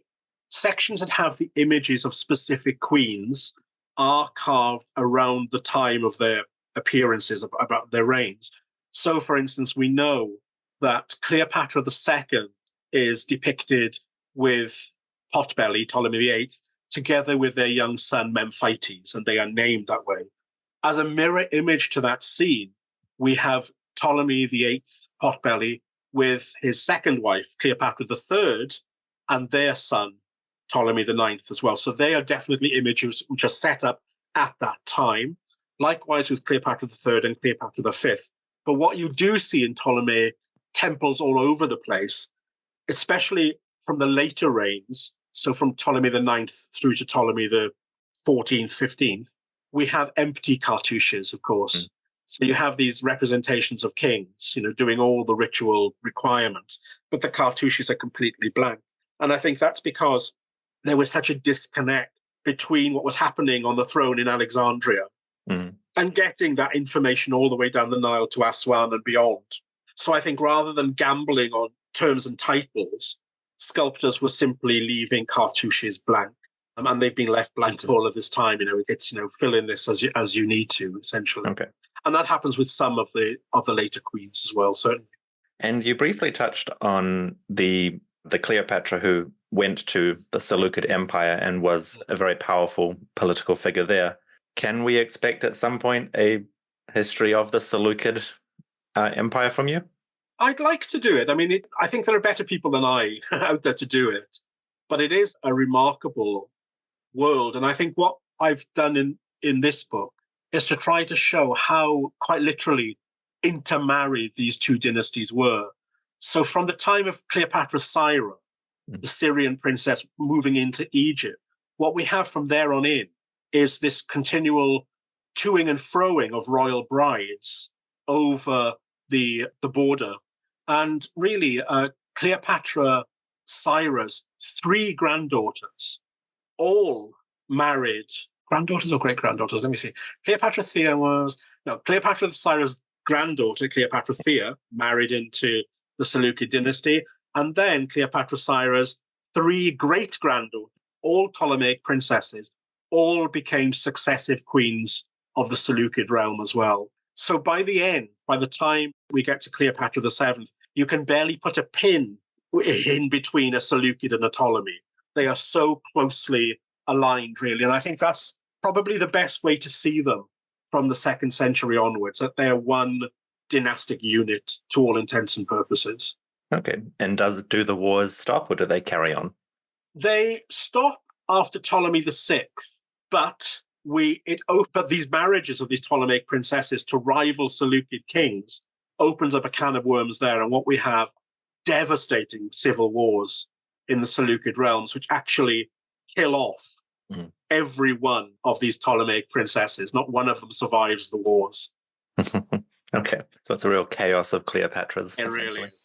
sections that have the images of specific queens are carved around the time of their appearances, about their reigns. So, for instance, we know that Cleopatra II is depicted with Potbelly, Ptolemy VIII, together with their young son Memphites, and they are named that way. As a mirror image to that scene, we have Ptolemy VIII, Potbelly, with his second wife, Cleopatra III, and their son, Ptolemy IX, as well. So they are definitely images which are set up at that time. Likewise with Cleopatra III and Cleopatra V. But what you do see in Ptolemy temples all over the place, especially from the later reigns, so from Ptolemy IX through to Ptolemy the 14th, 15th, we have empty cartouches, of course. So you have these representations of kings, doing all the ritual requirements, but the cartouches are completely blank. And I think that's because there was such a disconnect between what was happening on the throne in Alexandria and getting that information all the way down the Nile to Aswan and beyond. So I think rather than gambling on terms and titles, sculptors were simply leaving cartouches blank. And they've been left blank all of this time. It's fill in this as you need to, essentially. Okay. And that happens with some of the later queens as well, certainly. And you briefly touched on the Cleopatra who went to the Seleucid Empire and was a very powerful political figure there. Can we expect at some point a history of the Seleucid Empire from you? I'd like to do it. I think there are better people than I out there to do it. But it is a remarkable world. And I think what I've done in this book is to try to show how, quite literally, intermarried these two dynasties were. So from the time of Cleopatra Syra, the Syrian princess moving into Egypt, what we have from there on in is this continual toing and froing of royal brides over the border. And really, Cleopatra Syra's three granddaughters, all married, granddaughters or great-granddaughters? Let me see. Cleopatra Syra's granddaughter, Cleopatra Thea, married into the Seleucid dynasty. And then Cleopatra Syra's three great-granddaughters, all Ptolemaic princesses, all became successive queens of the Seleucid realm as well. So by the time we get to Cleopatra VII, you can barely put a pin in between a Seleucid and a Ptolemy. They are so closely aligned, really. And I think that's probably the best way to see them from the 2nd century onwards, that they are one dynastic unit to all intents and purposes. Okay. And do the wars stop, or do they carry on? They stop after Ptolemy VI, but these marriages of these Ptolemaic princesses to rival Seleucid kings opens up a can of worms there. And what we have, devastating civil wars in the Seleucid realms, which actually kill off every one of these Ptolemaic princesses. Not one of them survives the wars. Okay. So it's a real chaos of Cleopatras. It really is.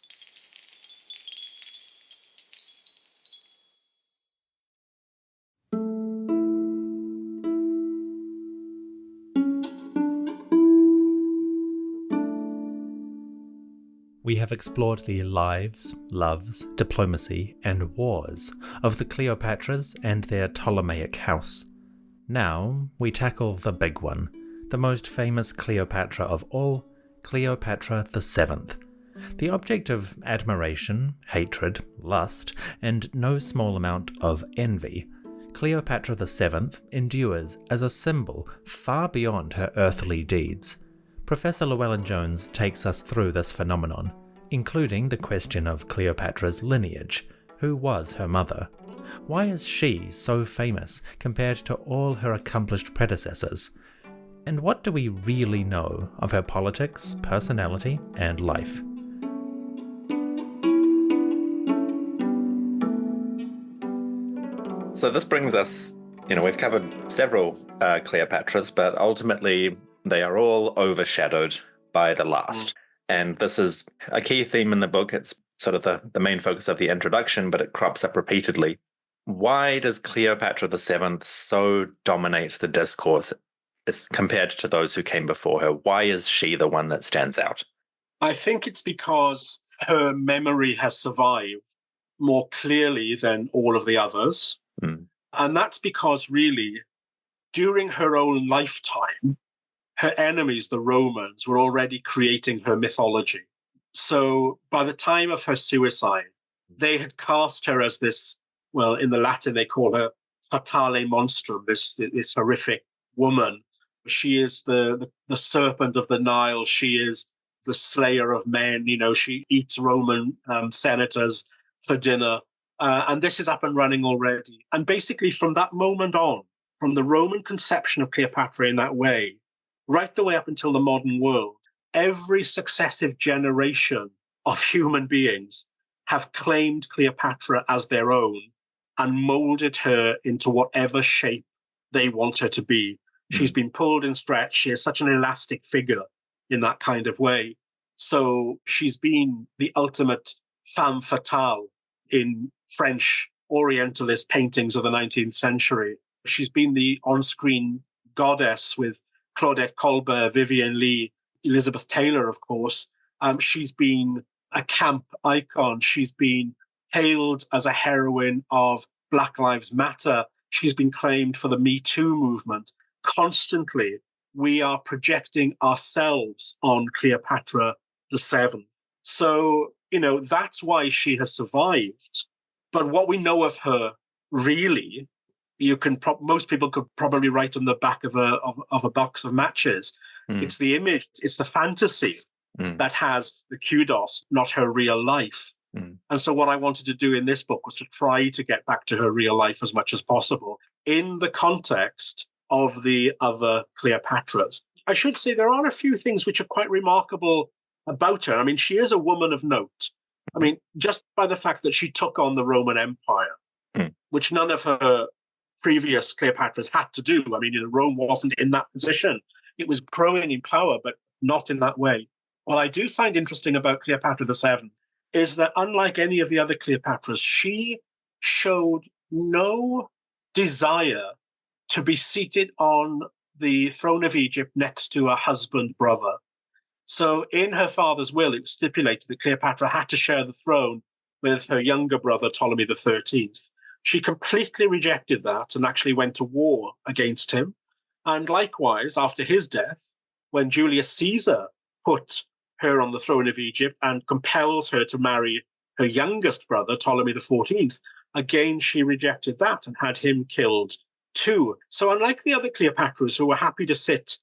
We have explored the lives, loves, diplomacy, and wars of the Cleopatras and their Ptolemaic house. Now we tackle the big one, the most famous Cleopatra of all, Cleopatra VII. The object of admiration, hatred, lust, and no small amount of envy, Cleopatra VII endures as a symbol far beyond her earthly deeds. Professor Llewellyn-Jones takes us through this phenomenon, including the question of Cleopatra's lineage, Who was her mother? Why is she so famous compared to all her accomplished predecessors? And what do we really know of her politics, personality, and life? So this brings us, we've covered several Cleopatras, but ultimately they are all overshadowed by the last. And this is a key theme in the book. It's sort of the main focus of the introduction, but it crops up repeatedly. Why does Cleopatra VII so dominate the discourse as compared to those who came before her? Why is she the one that stands out? I think it's because her memory has survived more clearly than all of the others. And that's because really, during her own lifetime, her enemies, the Romans, were already creating her mythology. So by the time of her suicide, they had cast her as this, well, in the Latin, they call her fatale monstrum, this horrific woman. She is the serpent of the Nile. She is the slayer of men. She eats Roman senators for dinner. And this is up and running already. And basically from that moment on, from the Roman conception of Cleopatra in that way, right the way up until the modern world, every successive generation of human beings have claimed Cleopatra as their own and molded her into whatever shape they want her to be. She's been pulled and stretched. She is such an elastic figure in that kind of way. So she's been the ultimate femme fatale in French Orientalist paintings of the 19th century. She's been the on-screen goddess with Claudette Colbert, Vivian Leigh, Elizabeth Taylor, of course. She's been a camp icon. She's been hailed as a heroine of Black Lives Matter. She's been claimed for the Me Too movement. Constantly, we are projecting ourselves on Cleopatra VII. So, that's why she has survived. But what we know of her, really, most people could probably write on the back of a box of matches. It's the image, it's the fantasy that has the kudos, not her real life. And so what I wanted to do in this book was to try to get back to her real life as much as possible in the context of the other Cleopatras. I should say there are a few things which are quite remarkable about her. I mean, she is a woman of note. I mean, just by the fact that she took on the Roman Empire, which none of her previous Cleopatras had to do. I mean, Rome wasn't in that position. It was growing in power, but not in that way. What I do find interesting about Cleopatra VII is that unlike any of the other Cleopatras, she showed no desire to be seated on the throne of Egypt next to her husband brother. So in her father's will, it was stipulated that Cleopatra had to share the throne with her younger brother, Ptolemy XIII. She completely rejected that and actually went to war against him. And likewise, after his death, when Julius Caesar put her on the throne of Egypt and compels her to marry her youngest brother, Ptolemy XIV, again, she rejected that and had him killed too. So unlike the other Cleopatras who were happy to sit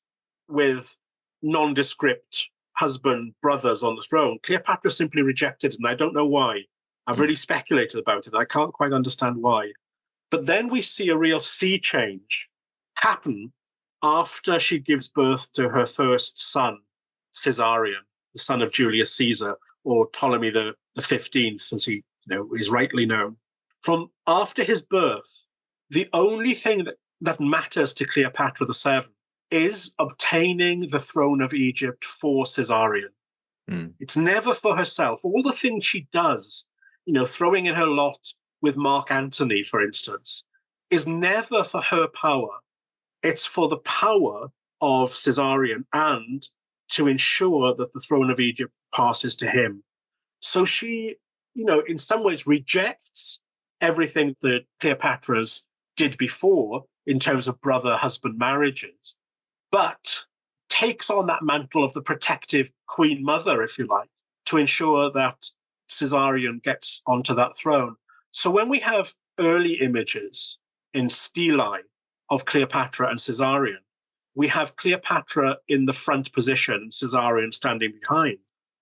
with nondescript husband brothers on the throne, Cleopatra simply rejected it, and I don't know why. I've really speculated about it. I can't quite understand why. But then we see a real sea change happen after she gives birth to her first son, Caesarion, the son of Julius Caesar, or Ptolemy the 15th, as he is rightly known. From after his birth, the only thing that matters to Cleopatra VII is obtaining the throne of Egypt for Caesarion. It's never for herself. All the things she does, throwing in her lot with Mark Antony, for instance, is never for her power. It's for the power of Caesarion and to ensure that the throne of Egypt passes to him. So she, in some ways rejects everything that Cleopatra's did before in terms of brother-husband marriages, but takes on that mantle of the protective queen mother, if you like, to ensure that Caesarion gets onto that throne. So when we have early images in stelae of Cleopatra and Caesarion, we have Cleopatra in the front position, Caesarion standing behind.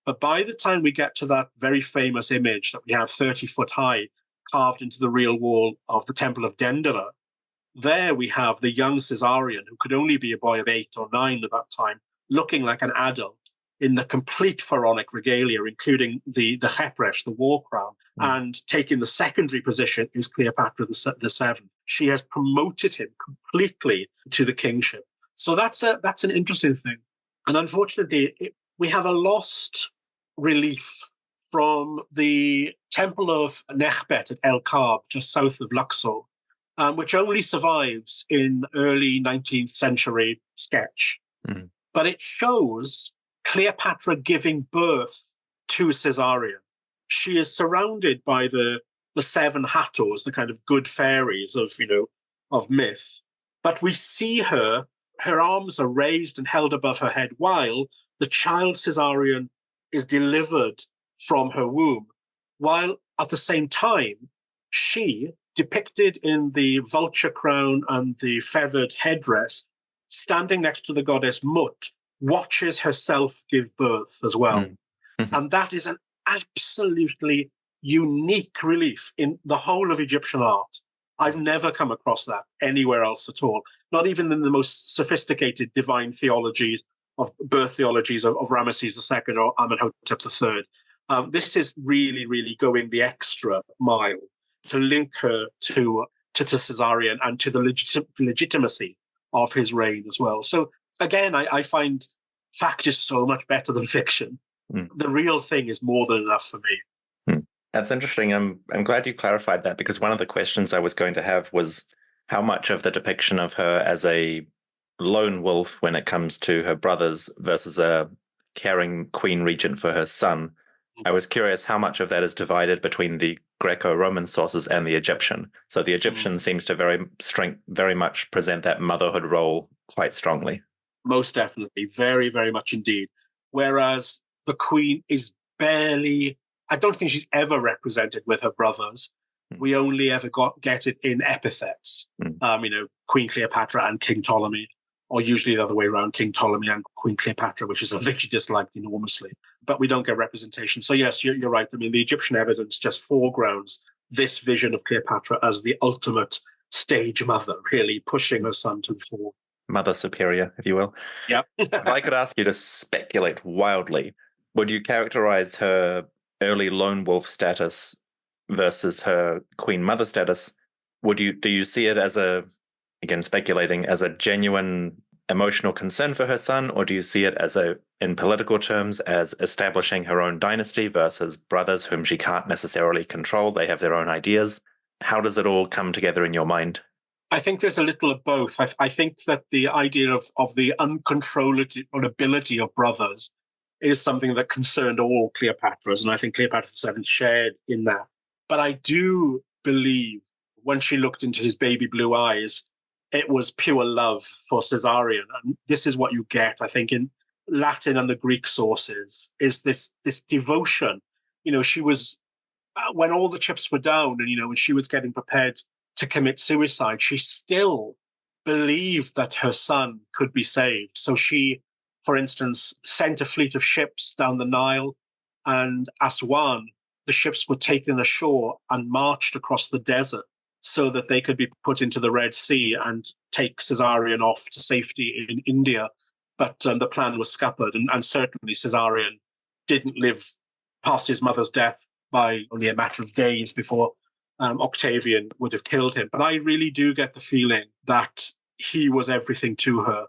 But by the time we get to that very famous image that we have 30 foot high, carved into the real wall of the Temple of Dendera, there we have the young Caesarion, who could only be a boy of 8 or 9 at that time, looking like an adult in the complete pharaonic regalia, including the chepresh, the war crown, and taking the secondary position is Cleopatra the Seventh. She has promoted him completely to the kingship. So that's an interesting thing. And unfortunately, we have a lost relief from the Temple of Nekhbet at El Kab, just south of Luxor, which only survives in early 19th century sketch. But it shows Cleopatra giving birth to Caesarion. She is surrounded by the 7 Hathors, the kind of good fairies of myth. But we see her arms are raised and held above her head while the child Caesarion is delivered from her womb, while at the same time, she, depicted in the vulture crown and the feathered headdress, standing next to the goddess Mut, watches herself give birth as well. And that is an absolutely unique relief in the whole of Egyptian art. I've never come across that anywhere else at all, not even in the most sophisticated divine theologies of birth theologies of Ramesses II or Amenhotep III. This is really, really going the extra mile to link her to Caesarion and to the legitimacy of his reign as well. So again, I find fact is so much better than fiction. The real thing is more than enough for me. That's interesting. I'm glad you clarified that, because one of the questions I was going to have was how much of the depiction of her as a lone wolf when it comes to her brothers versus a caring queen regent for her son. I was curious how much of that is divided between the Greco-Roman sources and the Egyptian. So the Egyptian seems to very much present that motherhood role quite strongly. Most definitely. Very, very much indeed. Whereas the queen is barely, I don't think she's ever represented with her brothers. We only ever get it in epithets. Queen Cleopatra and King Ptolemy, or usually the other way around, King Ptolemy and Queen Cleopatra, which is a victory disliked enormously. But we don't get representation. So yes, you're right. I mean, the Egyptian evidence just foregrounds this vision of Cleopatra as the ultimate stage mother, really pushing her son to the fore. Mother superior, if you will. Yeah. If I could ask you to speculate wildly, would you characterize her early lone wolf status versus her queen mother status? Do you see it as again speculating, as a genuine emotional concern for her son, or do you see it as in political terms, as establishing her own dynasty versus brothers whom she can't necessarily control? They have their own ideas. How does it all come together in your mind? I think there's a little of both. I think that the idea of the uncontrollability of brothers is something that concerned all Cleopatras, and I think Cleopatra VII shared in that. But I do believe when she looked into his baby blue eyes, it was pure love for Caesarion. And this is what you get, I think, in Latin and the Greek sources, is this devotion. She was, when all the chips were down and, when she was getting prepared to commit suicide, she still believed that her son could be saved. So she, for instance, sent a fleet of ships down the Nile, and Aswan, the ships were taken ashore and marched across the desert so that they could be put into the Red Sea and take Caesarion off to safety in India. But the plan was scuppered, and certainly Caesarion didn't live past his mother's death by only a matter of days before Octavian would have killed him. But I really do get the feeling that he was everything to her.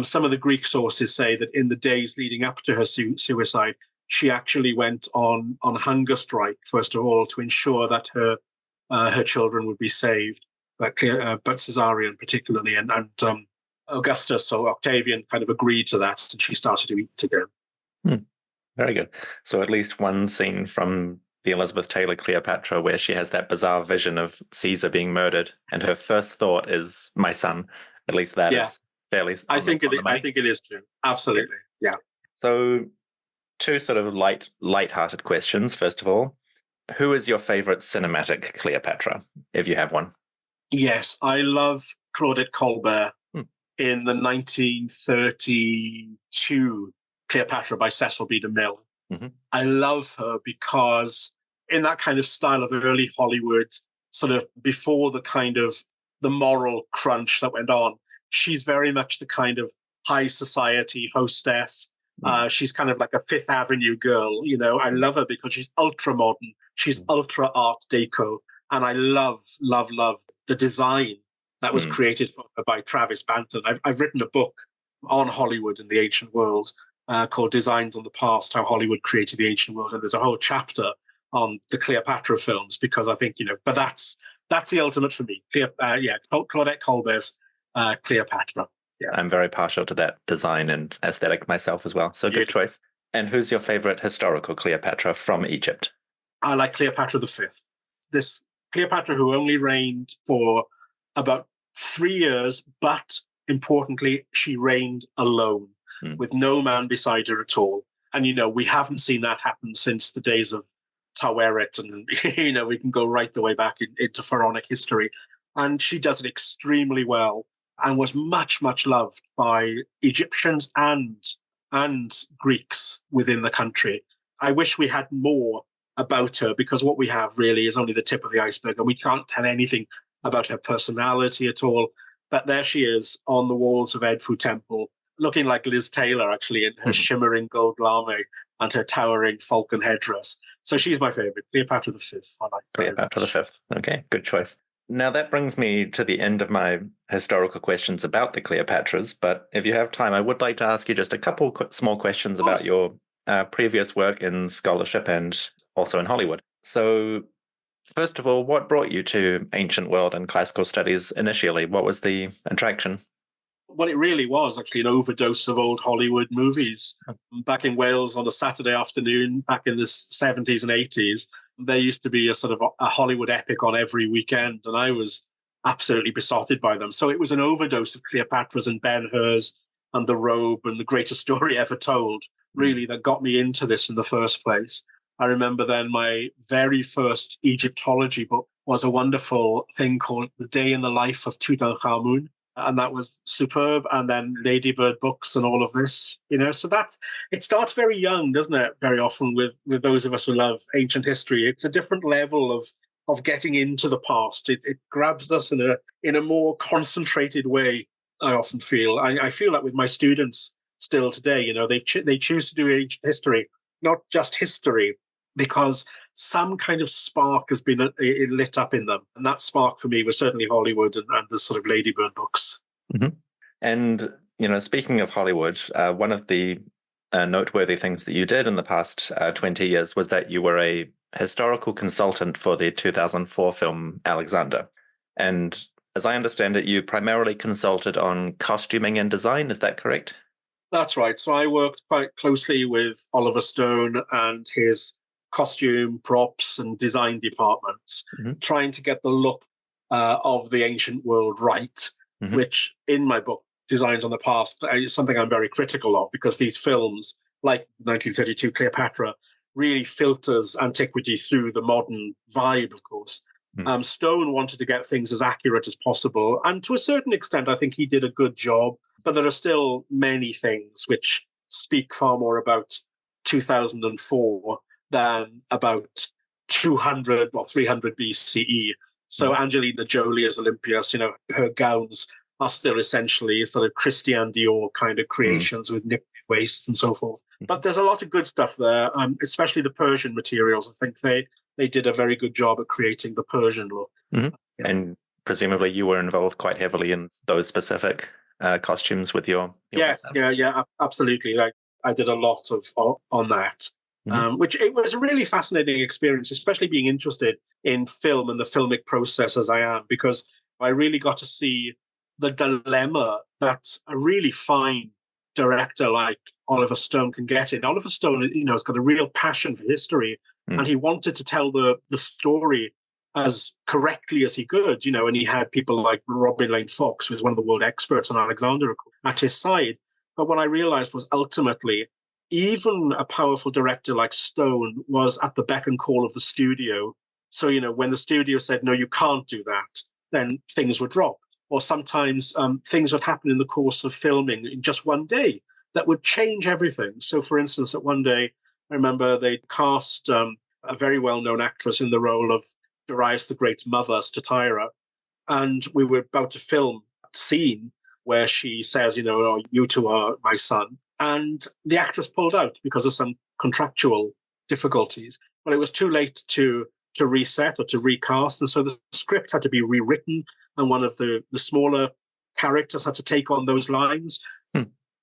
Some of the Greek sources say that in the days leading up to her suicide, she actually went on hunger strike, first of all, to ensure that her children would be saved, but Caesarion particularly, and Augustus or Octavian kind of agreed to that, and she started to eat again. Very good. So at least one scene from the Elizabeth Taylor Cleopatra where she has that bizarre vision of Caesar being murdered, and her first thought is my son. At least that is fairly. I think it is true. Absolutely. Yeah. So, two sort of light-hearted questions. First of all, who is your favorite cinematic Cleopatra, if you have one? Yes, I love Claudette Colbert in the 1932 Cleopatra by Cecil B. DeMille. I love her because in that kind of style of early Hollywood, sort of before the kind of the moral crunch that went on. She's very much the kind of high society hostess. She's kind of like a Fifth Avenue girl. I love her because she's ultra modern. She's ultra Art Deco. And I love the design that was created for her by Travis Banton. I've written a book on Hollywood and the ancient world called Designs on the Past, How Hollywood Created the Ancient World. And there's a whole chapter on the Cleopatra films because I think, but that's the ultimate for me. Claudette Colbert's Cleopatra. Yeah. I'm very partial to that design and aesthetic myself as well. So good choice. And who's your favorite historical Cleopatra from Egypt? I like Cleopatra V. This Cleopatra who only reigned for about 3 years, but importantly, she reigned alone with no man beside her at all. And, we haven't seen that happen since the days of Taweret. And, we can go right the way back into pharaonic history. And she does it extremely well and was much, much loved by Egyptians and Greeks within the country. I wish we had more about her because what we have really is only the tip of the iceberg and we can't tell anything about her personality at all. But there she is on the walls of Edfu Temple, looking like Liz Taylor, actually, in her shimmering gold lame and her towering falcon headdress. So she's my favorite, Cleopatra V. I like Cleopatra V. Okay, good choice. Now that brings me to the end of my historical questions about the Cleopatras, but if you have time, I would like to ask you just a couple small questions about your previous work in scholarship and also in Hollywood. So first of all, what brought you to ancient world and classical studies initially? What was the attraction? Well, it really was actually an overdose of old Hollywood movies. Back in Wales on a Saturday afternoon, back in the 70s and 80s, there used to be a sort of a Hollywood epic on every weekend, and I was absolutely besotted by them. So it was an overdose of Cleopatras and Ben-Hur's and The Robe and The Greatest Story Ever Told, really, that got me into this in the first place. I remember then my very first Egyptology book was a wonderful thing called The Day in the Life of Tutankhamun. And that was superb. And then Ladybird books and all of this, so it starts very young, doesn't it? Very often with those of us who love ancient history, it's a different level of getting into the past. It grabs us in a more concentrated way. I often feel, I feel that with my students still today, they choose to do ancient history, not just history, because some kind of spark has been lit up in them. And that spark for me was certainly Hollywood and the sort of Ladybird books. Mm-hmm. And, speaking of Hollywood, one of the noteworthy things that you did in the past 20 years was that you were a historical consultant for the 2004 film Alexander. And as I understand it, you primarily consulted on costuming and design. Is that correct? That's right. So I worked quite closely with Oliver Stone and his costume, props, and design departments, trying to get the look of the ancient world right, which in my book, Designs on the Past, is something I'm very critical of because these films, like 1932 Cleopatra, really filters antiquity through the modern vibe, of course. Stone wanted to get things as accurate as possible, and to a certain extent, I think he did a good job, but there are still many things which speak far more about 2004 than about 200 or 300 BCE. So Angelina Jolie as Olympias, her gowns are still essentially sort of Christian Dior kind of creations with nipped waists and so forth. But there's a lot of good stuff there, especially the Persian materials. I think they did a very good job at creating the Persian look. Yeah. And presumably you were involved quite heavily in those specific costumes with your yeah, absolutely. Like I did a lot on that. Which it was a really fascinating experience, especially being interested in film and the filmic process as I am, because I really got to see the dilemma that a really fine director like Oliver Stone can get in. Oliver Stone, has got a real passion for history, and he wanted to tell the story as correctly as he could, and he had people like Robin Lane Fox, who was one of the world experts on Alexander, at his side. But what I realized was ultimately, even a powerful director like Stone was at the beck and call of the studio. So, when the studio said, no, you can't do that, then things were dropped. Or sometimes things would happen in the course of filming in just one day that would change everything. So, for instance, at one day, I remember they cast a very well-known actress in the role of Darius the Great's mother, Statira. And we were about to film a scene where she says, "Oh, you two are my son." And the actress pulled out because of some contractual difficulties. But it was too late to reset or to recast. And so the script had to be rewritten. And one of the smaller characters had to take on those lines.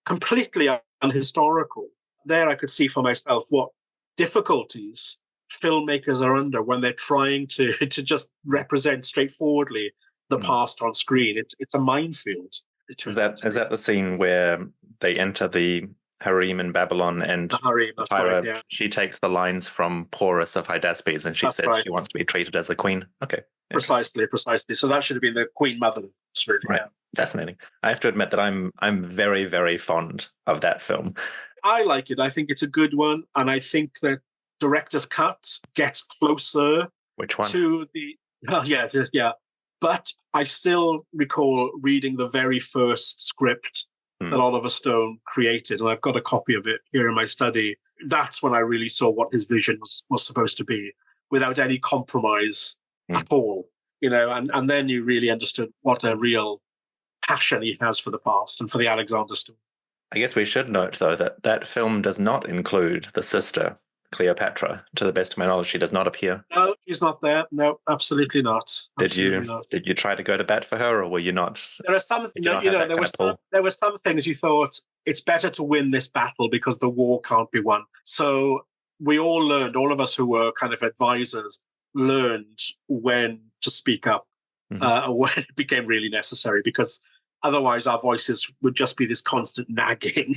Completely unhistorical. There I could see for myself what difficulties filmmakers are under when they're trying to just represent straightforwardly the past on screen. It's a minefield. Is that the scene where they enter the harem in Babylon and Tyra, yeah. She takes the lines from Porus of Hydaspes and she says she wants to be treated as a queen? Okay. Precisely. So that should have been the Queen Mother. Really, right. Yeah. Fascinating. I have to admit that I'm very, very fond of that film. I like it. I think it's a good one. And I think that director's cut gets closer Which one? to the... Oh, yeah. But I still recall reading the very first script that Oliver Stone created, and I've got a copy of it here in my study. That's when I really saw what his vision was supposed to be, without any compromise at all. And then you really understood what a real passion he has for the past and for the Alexander story. I guess we should note, though, that film does not include the sister, Cleopatra. To the best of my knowledge, she does not appear. No, she's not there. No, absolutely not. Did you try to go to bat for her, or were you not? There are some, there were some things you thought it's better to win this battle because the war can't be won. So we all learned, all of us who were kind of advisors, learned when to speak up, when it became really necessary, because otherwise our voices would just be this constant nagging,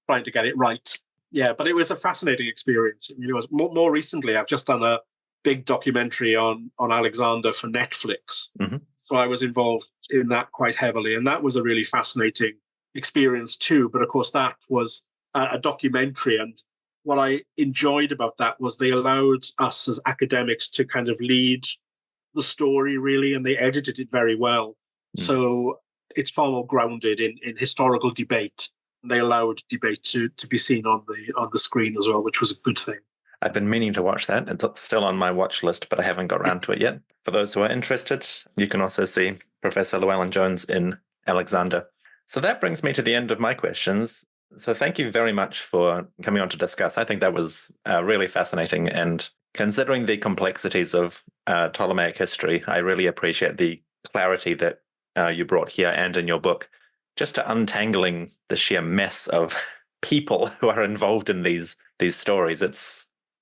trying to get it right. Yeah, but it was a fascinating experience. It was more recently. I've just done a big documentary on Alexander for Netflix, so I was involved in that quite heavily, and that was a really fascinating experience too. But of course, that was a documentary, and what I enjoyed about that was they allowed us as academics to kind of lead the story really, and they edited it very well. So it's far more grounded in historical debate. They allowed debate to be seen on the screen as well, which was a good thing. I've been meaning to watch that. It's still on my watch list, but I haven't got around to it yet. For those who are interested, you can also see Professor Llewellyn-Jones in Alexander. So that brings me to the end of my questions. So thank you very much for coming on to discuss. I think that was really fascinating. And considering the complexities of Ptolemaic history, I really appreciate the clarity that you brought here and in your book, just to untangling the sheer mess of people who are involved in these stories.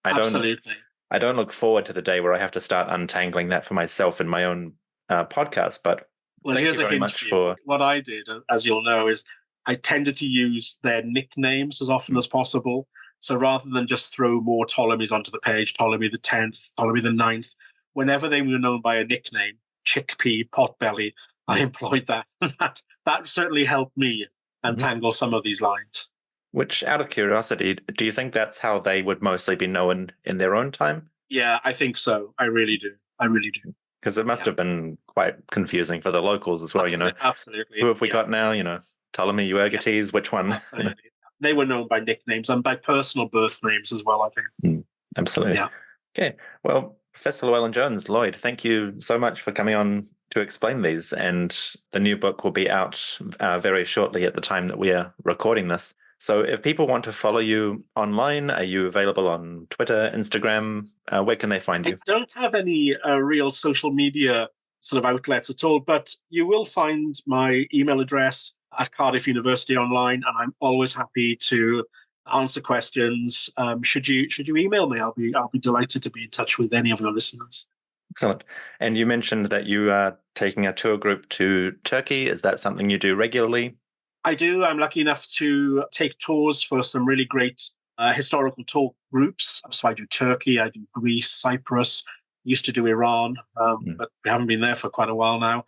Absolutely. I don't look forward to the day where I have to start untangling that for myself in my own podcast. But here's a hint for you. What I did, as you'll know, is I tended to use their nicknames as often as possible. So rather than just throw more Ptolemies onto the page, Ptolemy the 10th, Ptolemy the 9th, whenever they were known by a nickname, chickpea, potbelly, I employed that. That certainly helped me untangle some of these lines. Which, out of curiosity, do you think that's how they would mostly be known in their own time? Yeah, I think so. I really do. Because it must have been quite confusing for the locals as well, Absolutely. Who have we got now, Ptolemy, Euergetes, which one? Absolutely. They were known by nicknames and by personal birth names as well, I think. Absolutely. Yeah. Okay. Well, Professor Llewellyn-Jones, Lloyd, thank you so much for coming on to explain these. And the new book will be out very shortly at the time that we are recording this. So if people want to follow you online, are you available on Twitter, Instagram? Where can they find you? I don't have any real social media sort of outlets at all, but you will find my email address at Cardiff University Online, and I'm always happy to answer questions. Should you email me, I'll be delighted to be in touch with any of your listeners. Excellent. And you mentioned that you are taking a tour group to Turkey. Is that something you do regularly? I do. I'm lucky enough to take tours for some really great historical tour groups. So I do Turkey, I do Greece, Cyprus, used to do Iran, but we haven't been there for quite a while now.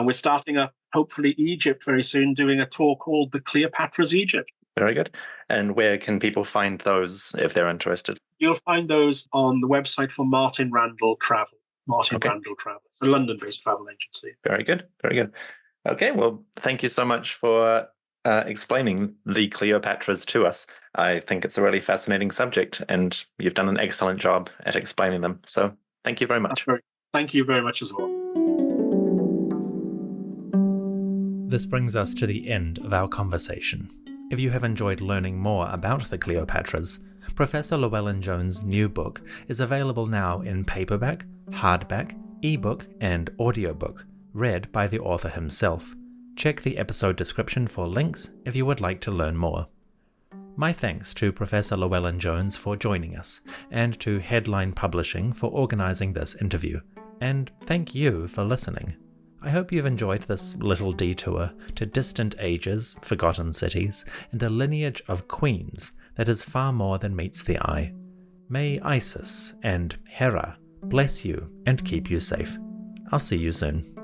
We're starting up, hopefully, Egypt very soon, doing a tour called the Cleopatras of Egypt. Very good. And where can people find those if they're interested? You'll find those on the website for Martin Randall Travel. Randall Travel. It's a London-based travel agency. Very good. Very good. Okay, well, thank you so much for explaining the Cleopatras to us. I think it's a really fascinating subject, and you've done an excellent job at explaining them. So thank you very much. Thank you very much as well. This brings us to the end of our conversation. If you have enjoyed learning more about the Cleopatras, Professor Llewellyn-Jones' new book is available now in paperback, hardback, ebook, and audiobook, read by the author himself. Check the episode description for links if you would like to learn more. My thanks to Professor Llewellyn-Jones for joining us, and to Headline Publishing for organizing this interview. And thank you for listening. I hope you've enjoyed this little detour to distant ages, forgotten cities, and a lineage of queens that is far more than meets the eye. May Isis and Hera bless you and keep you safe. I'll see you soon.